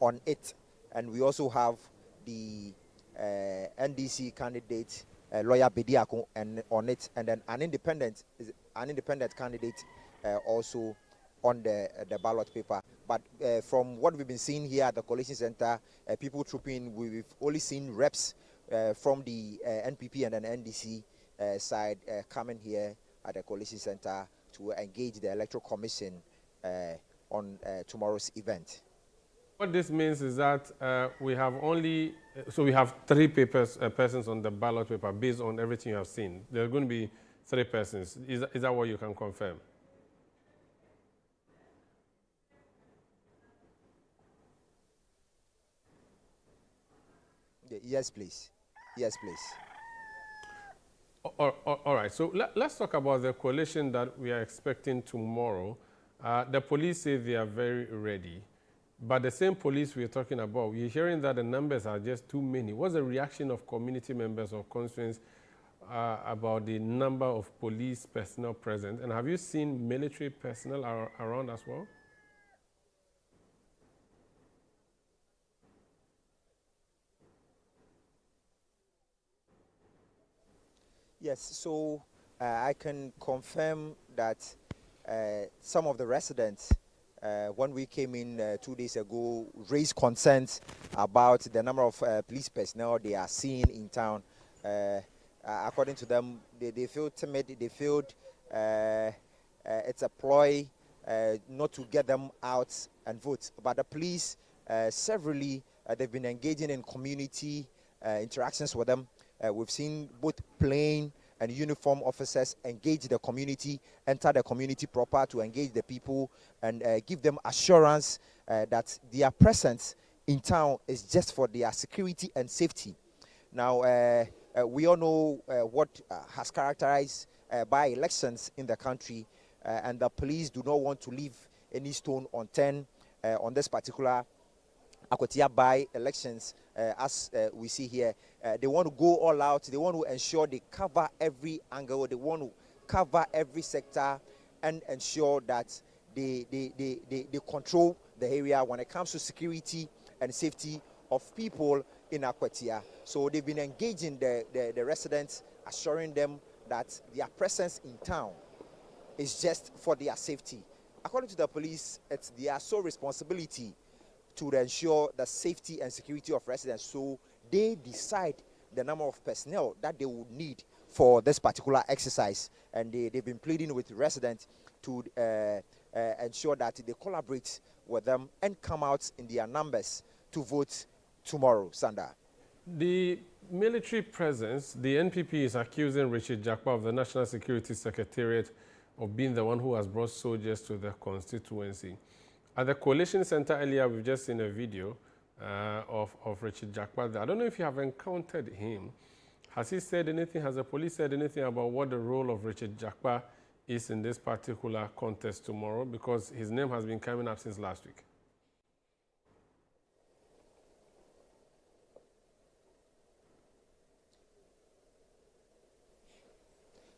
on it, and we also have the NDC candidate Lawyer Bediako on it, and then an independent candidate also on the ballot paper. But from what we've been seeing here at the collation center, people trooping, we've only seen reps from the NPP and then NDC side coming here at the collation center to engage the Electoral Commission on tomorrow's event. What this means is that we have only, so we have 3 persons on the ballot paper based on everything you have seen. There are going to be 3 persons. Is that what you can confirm? Yes, please. Yes, please. All right. So let's talk about the coalition that we are expecting tomorrow. The police say they are very ready. But the same police we're talking about, we're hearing that the numbers are just too many. What's the reaction of community members or constituents about the number of police personnel present? And have you seen military personnel around as well? Yes, so I can confirm that some of the residents, when we came in 2 days ago, raised concerns about the number of police personnel they are seeing in town. According to them, they feel timid, they feel it's a ploy not to get them out and vote. But the police, severally, they've been engaging in community interactions with them. We've seen both plain and uniform officers engage the community, enter the community proper to engage the people and give them assurance that their presence in town is just for their security and safety. Now, we all know what has characterized by-elections in the country, and the police do not want to leave any stone unturned on this particular Akwatia by-elections, as we see here. They want to go all out. They want to ensure they cover every angle. They want to cover every sector and ensure that they control the area when it comes to security and safety of people in Akwatia. So they've been engaging the residents, assuring them that their presence in town is just for their safety. According to the police, it's their sole responsibility to ensure the safety and security of residents. So they decide the number of personnel that they would need for this particular exercise. And they've been pleading with residents to ensure that they collaborate with them and come out in their numbers to vote tomorrow, Sanda. The military presence, the NPP is accusing Richard Jakpa of the National Security Secretariat of being the one who has brought soldiers to the constituency. At the Coalition Center earlier, we've just seen a video of Richard Jakpa. I don't know if you have encountered him. Has he said anything? Has the police said anything about what the role of Richard Jakpa is in this particular contest tomorrow? Because his name has been coming up since last week.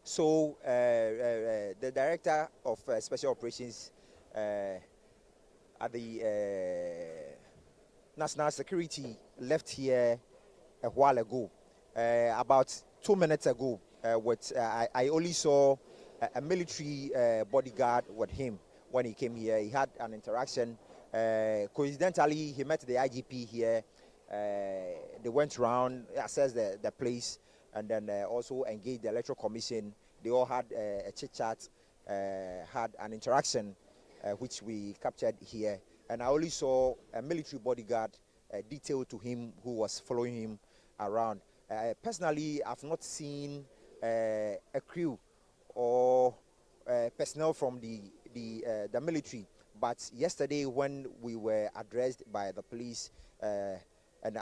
So the director of special operations at the national security left here a while ago. About 2 minutes ago, I only saw a military bodyguard with him when he came here. He had an interaction. Coincidentally, he met the IGP here. They went around, assessed the place, and then also engaged the Electoral Commission. They all had a chit-chat, had an interaction, which we captured here. And I only saw a military bodyguard detailed to him who was following him around. Personally, I've not seen a crew or personnel from the military. But yesterday, when we were addressed by the police and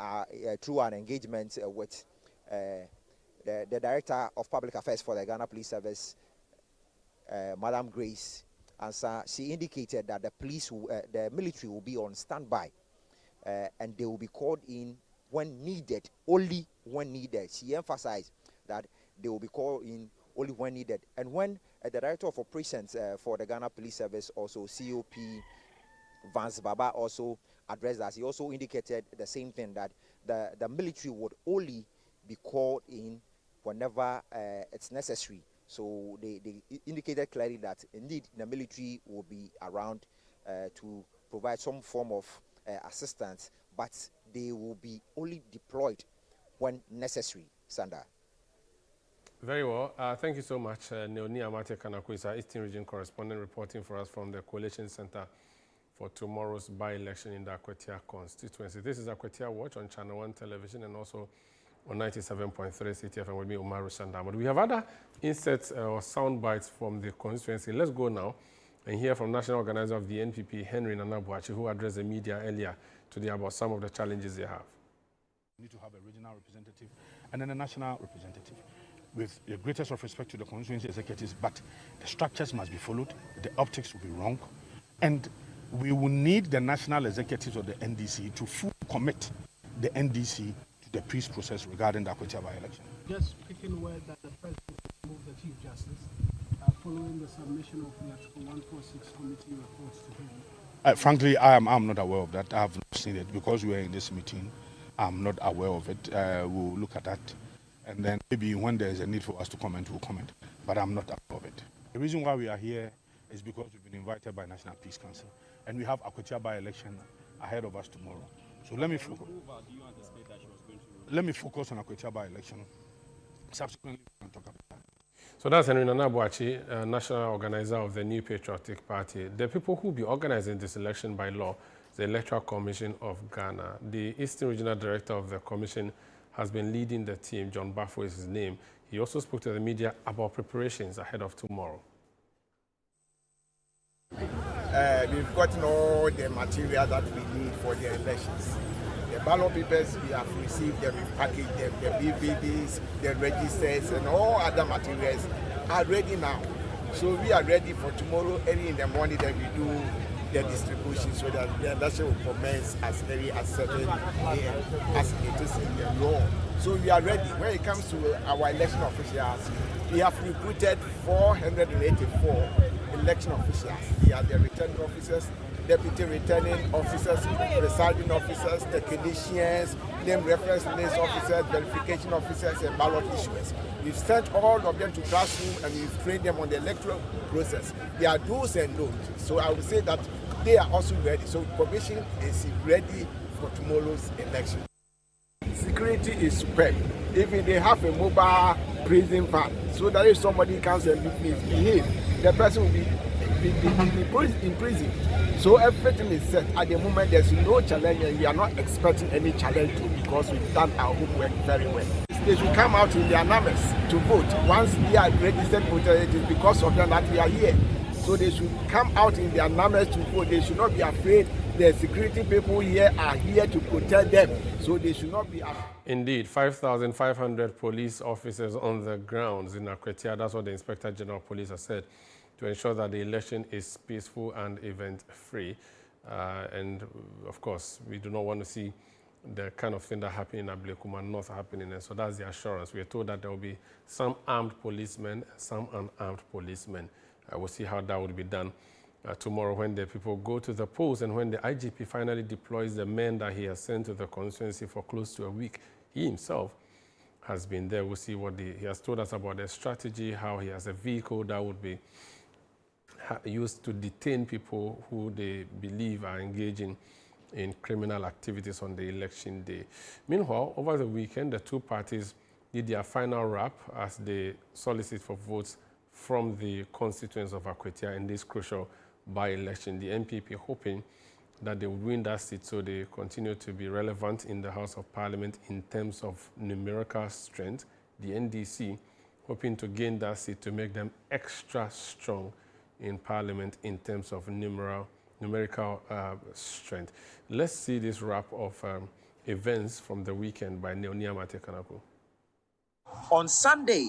through an engagement with the Director of Public Affairs for the Ghana Police Service, Madam Grace Ansa, she indicated that the military will be on standby and they will be called in when needed, only when needed. She emphasized that they will be called in only when needed. And when the Director of Operations for the Ghana Police Service, also COP Vance Baba, also addressed that, he also indicated the same thing, that the military would only be called in whenever it's necessary. So they indicated clearly that indeed the military will be around to provide some form of assistance, but they will be only deployed when necessary. Sanda. Very well. Thank you so much, Neoni Amate Kanakwisa, Eastern Region correspondent, reporting for us from the Coalition Center for tomorrow's by-election in the Akwatia constituency. This is Akwatia Watch on Channel 1 television and also on 97.3 CTFM with me, Umaru Sanda. But we have other inserts or sound bites from the constituency. Let's go now and hear from national organizer of the NPP, Henry Nana Boakye, who addressed the media earlier today about some of the challenges they have. We need to have a regional representative and then a national representative, with the greatest of respect to the constituency executives, but the structures must be followed, the optics will be wrong, and we will need the national executives of the NDC to fully commit the NDC to the peace process regarding the Akwatia by-election. Just picking word that the president removed the Chief Justice following the submission of the Article 146 committee reports to him. Frankly, I'm not aware of that. I have not seen it because we are in this meeting. I'm not aware of it. We'll look at that. And then maybe when there is a need for us to comment, we'll comment. But I'm not aware of it. The reason why we are here is because we've been invited by National Peace Council. And we have Akwatia by-election ahead of us tomorrow. So let me focus on Akwatia by-election. Subsequently, we can talk about that. So that's Henry Nana Boakye, national organizer of the New Patriotic Party. The people who will be organizing this election by law, the Electoral Commission of Ghana. The Eastern Regional Director of the Commission has been leading the team. John Bafo is his name. He also spoke to the media about preparations ahead of tomorrow. We've gotten all the material that we need for the elections. The ballot papers, we have received them, we've packaged them, the BVDs, the registers, and all other materials are ready now. So we are ready for tomorrow, early in the morning, that we do the distribution so that the election will commence as early as 7 a.m. as it is in the law. So we are ready. When it comes to our election officials, we have recruited 484 election officials. They are the returning officers, deputy returning officers, presiding officers, technicians, name reference list officers, verification officers, and ballot issuers. We've sent all of them to classroom and we've trained them on the electoral process. They are do's and don'ts. So I would say that they are also ready. So the commission is ready for tomorrow's election. Security is superb. Even they have a mobile prison van, so that if somebody comes and misbehave, the person will be in prison. So everything is set. At the moment, there's no challenge, and we are not expecting any challenge too, because we've done our homework very well. They should come out in their numbers to vote. Once they are registered voters, it is because of them that we are here. So they should come out in their numbers to vote. They should not be afraid. The security people here are here to protect them. So they should not be afraid. Indeed, 5,500 police officers on the grounds in Akwatia. That's what the Inspector General of Police has said, to ensure that the election is peaceful and event-free. And of course, we do not want to see the kind of thing that happened in Ablekuma not happening. And so that's the assurance. We are told that there will be some armed policemen, some unarmed policemen. We'll see how that will be done tomorrow when the people go to the polls and when the IGP finally deploys the men that he has sent to the constituency for close to a week. He himself has been there. We'll see what he has told us about the strategy, how he has a vehicle that would be used to detain people who they believe are engaging in criminal activities on the election day. Meanwhile, over the weekend, the two parties did their final wrap as they solicit for votes from the constituents of Akwatia in this crucial by-election. The NPP hoping that they would win that seat so they continue to be relevant in the House of Parliament in terms of numerical strength. The NDC hoping to gain that seat to make them extra strong in Parliament in terms of numerical strength. Let's see this wrap of events from the weekend by Neonia Matekanako. On Sunday,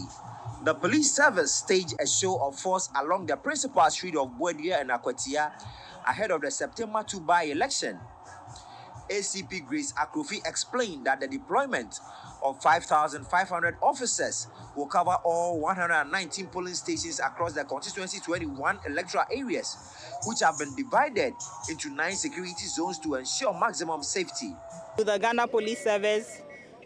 the police service staged a show of force along the principal street of Buedia and Akwatia ahead of the September 2 by-election. ACP Grace Akrofi explained that the deployment of 5,500 officers will cover all 119 polling stations across the constituency 21 electoral areas, which have been divided into 9 security zones to ensure maximum safety. The Ghana Police Service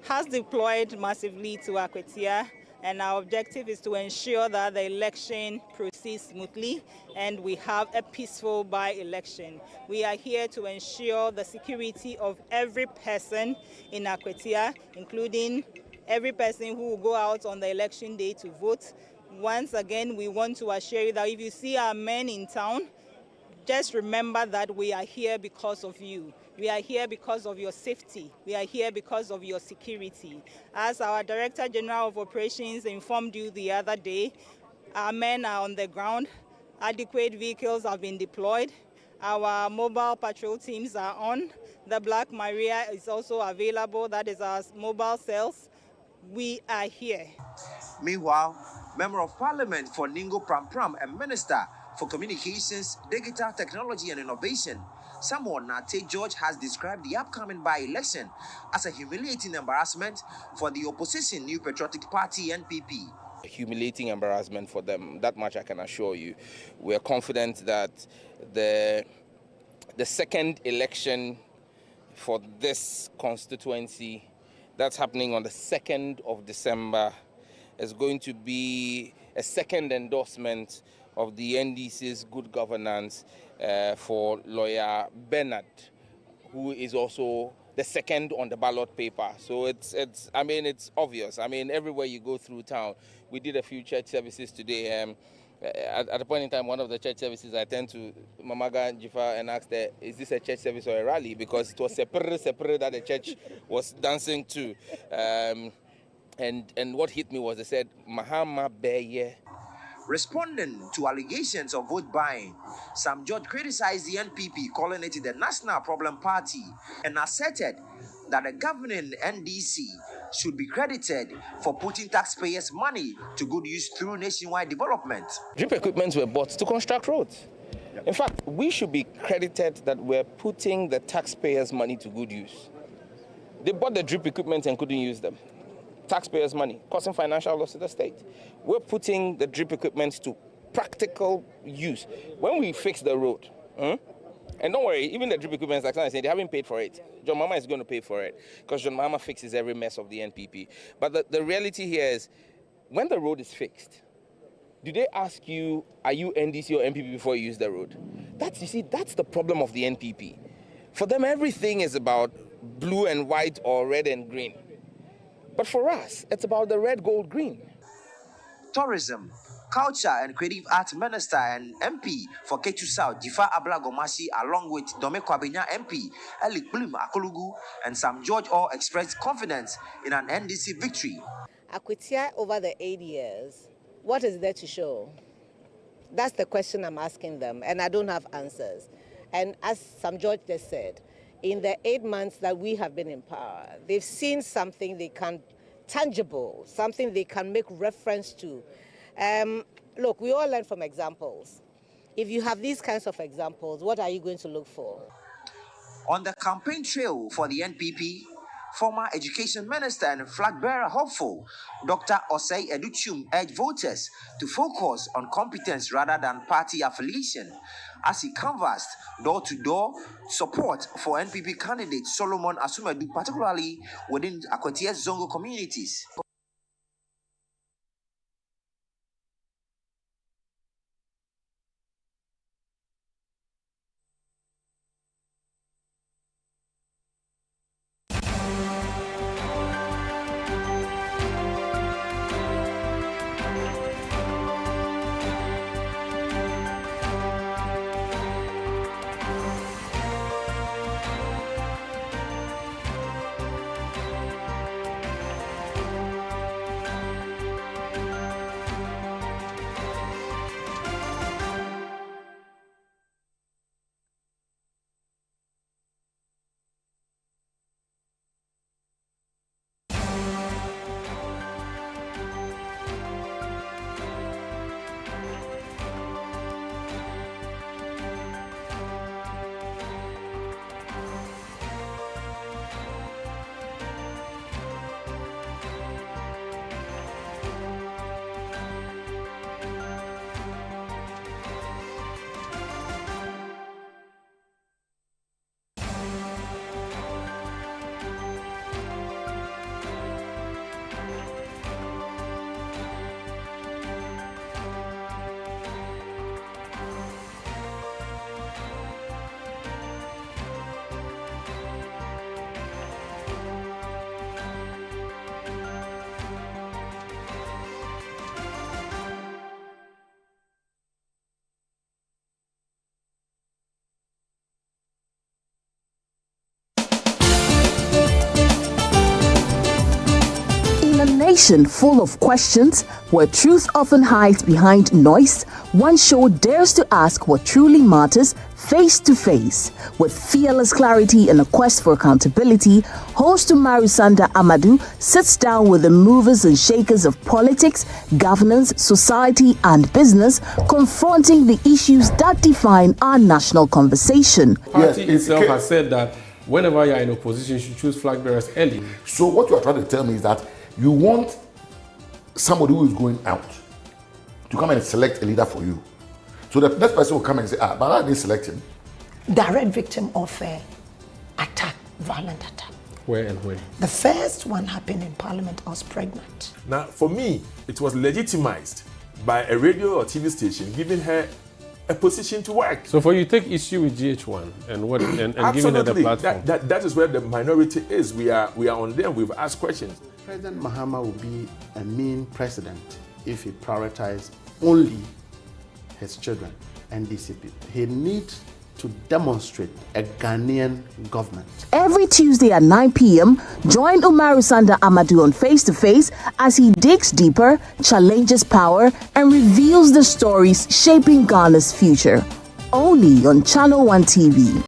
has deployed massively to Akwatia, and our objective is to ensure that the election proceeds smoothly and we have a peaceful by-election. We are here to ensure the security of every person in Akwatia, including every person who will go out on the election day to vote. Once again, we want to assure you that if you see our men in town, just remember that we are here because of you. We are here because of your safety. We are here because of your security. As our Director General of Operations informed you the other day, our men are on the ground. Adequate vehicles have been deployed. Our mobile patrol teams are on. The Black Maria is also available. That is our mobile cells. We are here. Meanwhile, Member of Parliament for Ningo Pram and Minister for Communications, Digital Technology and Innovation, Samuel Nate George, has described the upcoming by-election as a humiliating embarrassment for the opposition New Patriotic Party NPP. A humiliating embarrassment for them, that much I can assure you. We are confident that the second election for this constituency that's happening on the 2nd of December is going to be a second endorsement of the NDC's good governance for lawyer Bernard, who is also the second on the ballot paper. So it's obvious. I mean, everywhere you go through town, we did a few church services today. At a point in time, one of the church services, I turned to Mamaga Jifa and asked her, is this a church service or a rally? Because it was separate that the church was dancing to. And what hit me was they said, Mahama Beye. Responding to allegations of vote buying, Sam George criticized the NPP, calling it the National Problem Party, and asserted that the governing NDC should be credited for putting taxpayers' money to good use through nationwide development. Drip equipment were bought to construct roads. In fact, we should be credited that we're putting the taxpayers' money to good use. They bought the drip equipment and couldn't use them. Taxpayers' money, causing financial loss to the state. We're putting the drip equipment to practical use. When we fix the road, and don't worry, even the drip equipment, like I said, they haven't paid for it. John Mahama is going to pay for it because John Mahama fixes every mess of the NPP. But the reality here is, when the road is fixed, do they ask you, are you NDC or NPP before you use the road? That's the problem of the NPP. For them, everything is about blue and white or red and green. But for us, it's about the red, gold, green. Tourism, Culture and Creative Arts Minister and MP for Ketu South, Jifa Abla Gomashi, along with Dome Kwabenya MP, Eli Blim Akolugu, and Sam George all expressed confidence in an NDC victory. Akwatia, over the 8 years, what is there to show? That's the question I'm asking them, and I don't have answers. And as Sam George just said, in the 8 months that we have been in power, they've seen something they can tangible, something they can make reference to. Look, we all learn from examples. If you have these kinds of examples, what are you going to look for? On the campaign trail for the NPP, former Education Minister and flag bearer hopeful Dr. Osei Educhum urged voters to focus on competence rather than party affiliation, as he canvassed door-to-door support for NPP candidate Solomon Asumedu, particularly within Akwatia's Zongo communities. nation full of questions, where truth often hides behind noise, one show dares to ask what truly matters face to face. With fearless clarity and a quest for accountability, host Umaru Sanda sits down with the movers and shakers of politics, governance, society, and business, confronting the issues that define our national conversation. The party itself has said that whenever you are in opposition, you should choose flag bearers early. So what you are trying to tell me is that you want somebody who is going out to come and select a leader for you. So the next person will come and say, but I didn't select him. Direct victim of attack, violent attack. Where and when? The first one happened in Parliament. I was pregnant. Now, for me, it was legitimized by a radio or TV station giving her a position to work. So for you, take issue with GH1 and what and giving her the platform. That is where the minority is. We are on them. We've asked questions. President Mahama will be a mean president if he prioritizes only his children and DCP. He needs to demonstrate a Ghanaian government. Every Tuesday at 9 p.m., join Umaru Sanda on Face to Face as he digs deeper, challenges power, and reveals the stories shaping Ghana's future. Only on Channel 1 TV.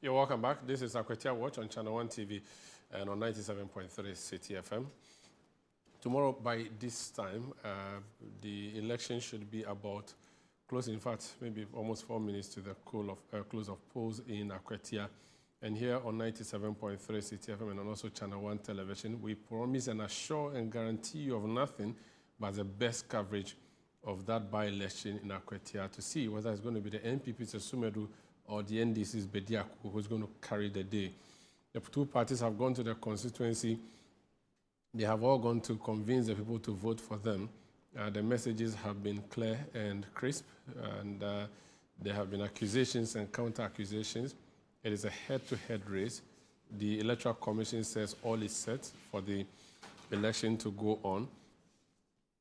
You're welcome back. This is Akwatia Watch on Channel 1 TV and on 97.3 City FM. Tomorrow, by this time, the election should be about close, in fact, maybe almost 4 minutes to the close of polls in Akwatia. And here on 97.3 City FM and on also Channel 1 Television, we promise and assure and guarantee you of nothing but the best coverage of that by-election in Akwatia to see whether it's going to be the NPP's Sumedu or the NDC's Bediaku who's going to carry the day. The two parties have gone to the constituency. They have all gone to convince the people to vote for them. The messages have been clear and crisp, and there have been accusations and counter-accusations. It is a head-to-head race. The Electoral Commission says all is set for the election to go on.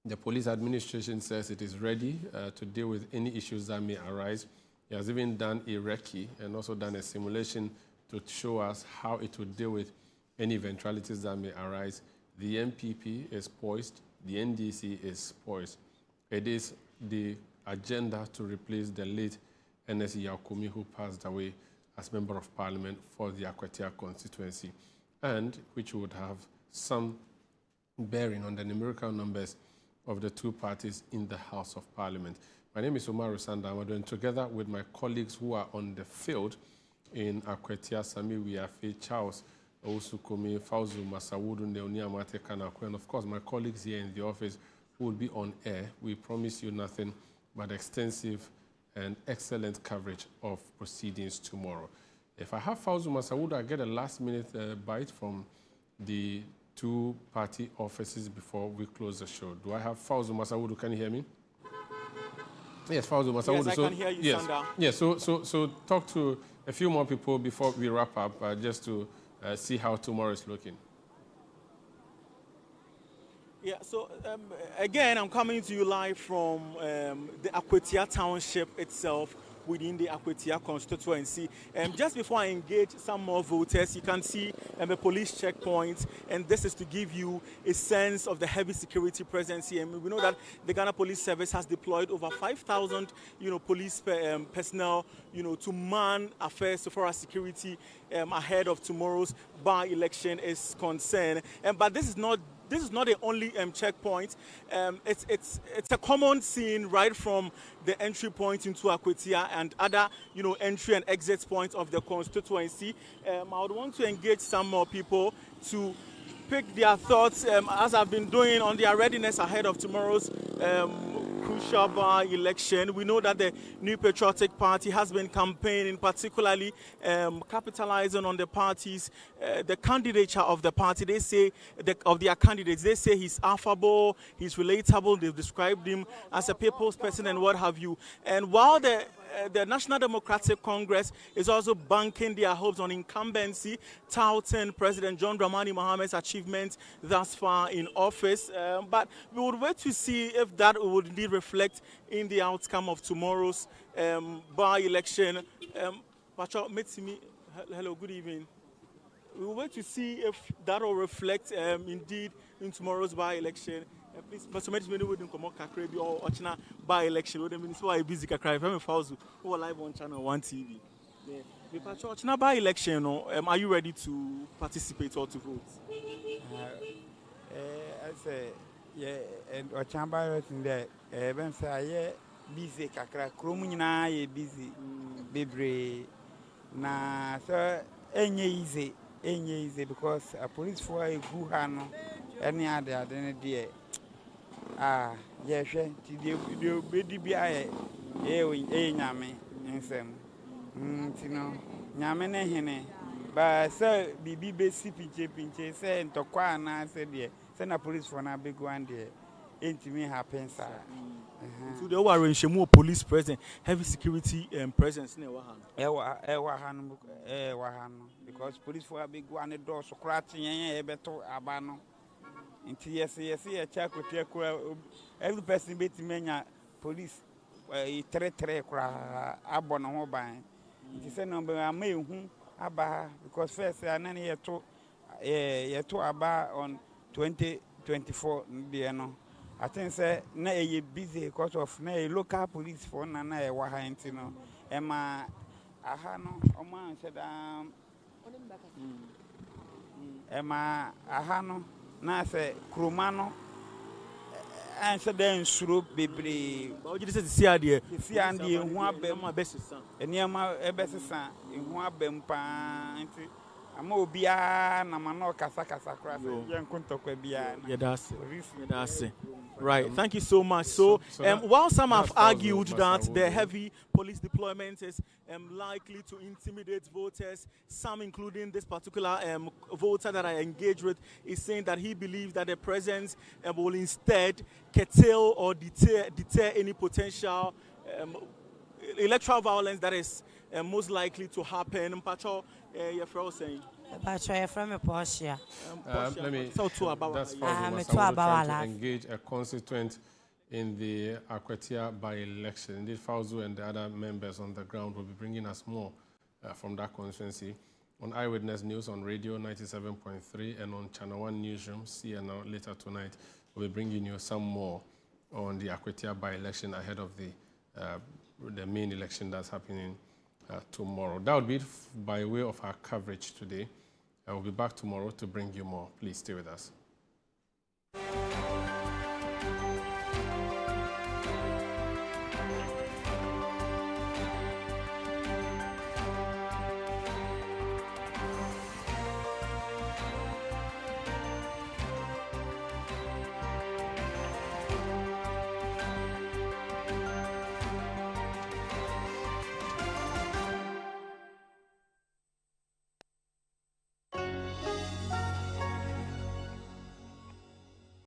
The police administration says it is ready to deal with any issues that may arise. He has even done a recce and also done a simulation to show us how it would deal with any eventualities that may arise. The MPP is poised. The NDC is poised. It is the agenda to replace the late NSE Yaokumi, who passed away as Member of Parliament for the Akwatia constituency, and which would have some bearing on the numerical numbers of the two parties in the House of Parliament. My name is Umaru Sanda, and together with my colleagues who are on the field in Akwatia, Sami Wiafe, Charles Ousukomi, Fauzu Masawudu, Neonia Amate Kanakwe, and of course my colleagues here in the office who will be on air. We promise you nothing but extensive and excellent coverage of proceedings tomorrow. If I have Fauzu Masawudu, I get a last-minute bite from the two party offices before we close the show. Do I have Fauzu Masawudu? Can you hear me? Yes, Fauzu Masawudu. Yes, I can hear you, Sanda. Yes, so talk to a few more people before we wrap up, just to see how tomorrow is looking. Yeah, so again, I'm coming to you live from the Akwatia Township itself, within the Akwatia constituency. Just before I engage some more voters, you can see a police checkpoint, and this is to give you a sense of the heavy security presence here. And we know that the Ghana Police Service has deployed over 5,000, police personnel, to man affairs so far as security ahead of tomorrow's by-election is concerned. But this is not the only checkpoint. It's a common scene right from the entry point into Akwatia and other entry and exit points of the constituency. I would want to engage some more people to pick their thoughts as I've been doing on their readiness ahead of tomorrow's crucial by-election. We know that the New Patriotic Party has been campaigning, particularly capitalizing on the party's, the candidature of the party. They say, of their candidates, they say he's affable, he's relatable, they've described him as a people's person and what have you. And while the National Democratic Congress is also banking their hopes on incumbency, touting President John Dramani Mohammed's achievements thus far in office. But we would wait to see if that would indeed reflect in the outcome of tomorrow's by-election. Hello, good evening. We will wait to see if that will reflect indeed in tomorrow's by-election. Please, but some many wouldn't come out Kakrebi or Ochina by-election. What mean is why busy Kakrebi. I'm Fauzu, who are live on Channel 1 TV. The Ochina by-election, are you ready to participate or to vote? I say, yeah, and Ochina by-election there. Ben say, yeah, busy Kakra. Krumina, yeah, busy, baby. Na so easy because a police for a good hand any other than a dear. Yes, the baby be I yame and some. Yamene hene, but sir, be basic pinche, say, and Tokwana said, yeah, send a police for a big one there. Ain't me happen, sir. So they were arranging more police presence, heavy security presence in Wahan, because police for a big one door so cratching a better abano. Into yes, a check with every person beating mania police a tre abon on mobile. It is a number I may abba because first I nanny a two abba on 2024 no. I think say na e busy because of na local police for na e wa hantino e ma aha no o man said e ma aha no na say kroma no an said den suro bebre o ji say si ade hu abem abesesa eniama ebesesa hu abem pa nti ama obia na ma no kasa kra yen kontokwa bia yeah that's it. Right, thank you so much. So while some have argued that the heavy police deployment is likely to intimidate voters, some, including this particular voter that I engaged with, is saying that he believes that the presence will instead curtail or deter any potential electoral violence that is most likely to happen. Mpacho, your friend saying. That's to engage a constituent in the Akwatia by-election. Indeed, Fauzu and the other members on the ground will be bringing us more from that constituency on Eyewitness News on Radio 97.3 and on Channel 1 Newsroom, CNL later tonight. We'll be bringing you some more on the Akwatia by-election ahead of the main election that's happening tomorrow. That would be it by way of our coverage today. I will be back tomorrow to bring you more. Please stay with us.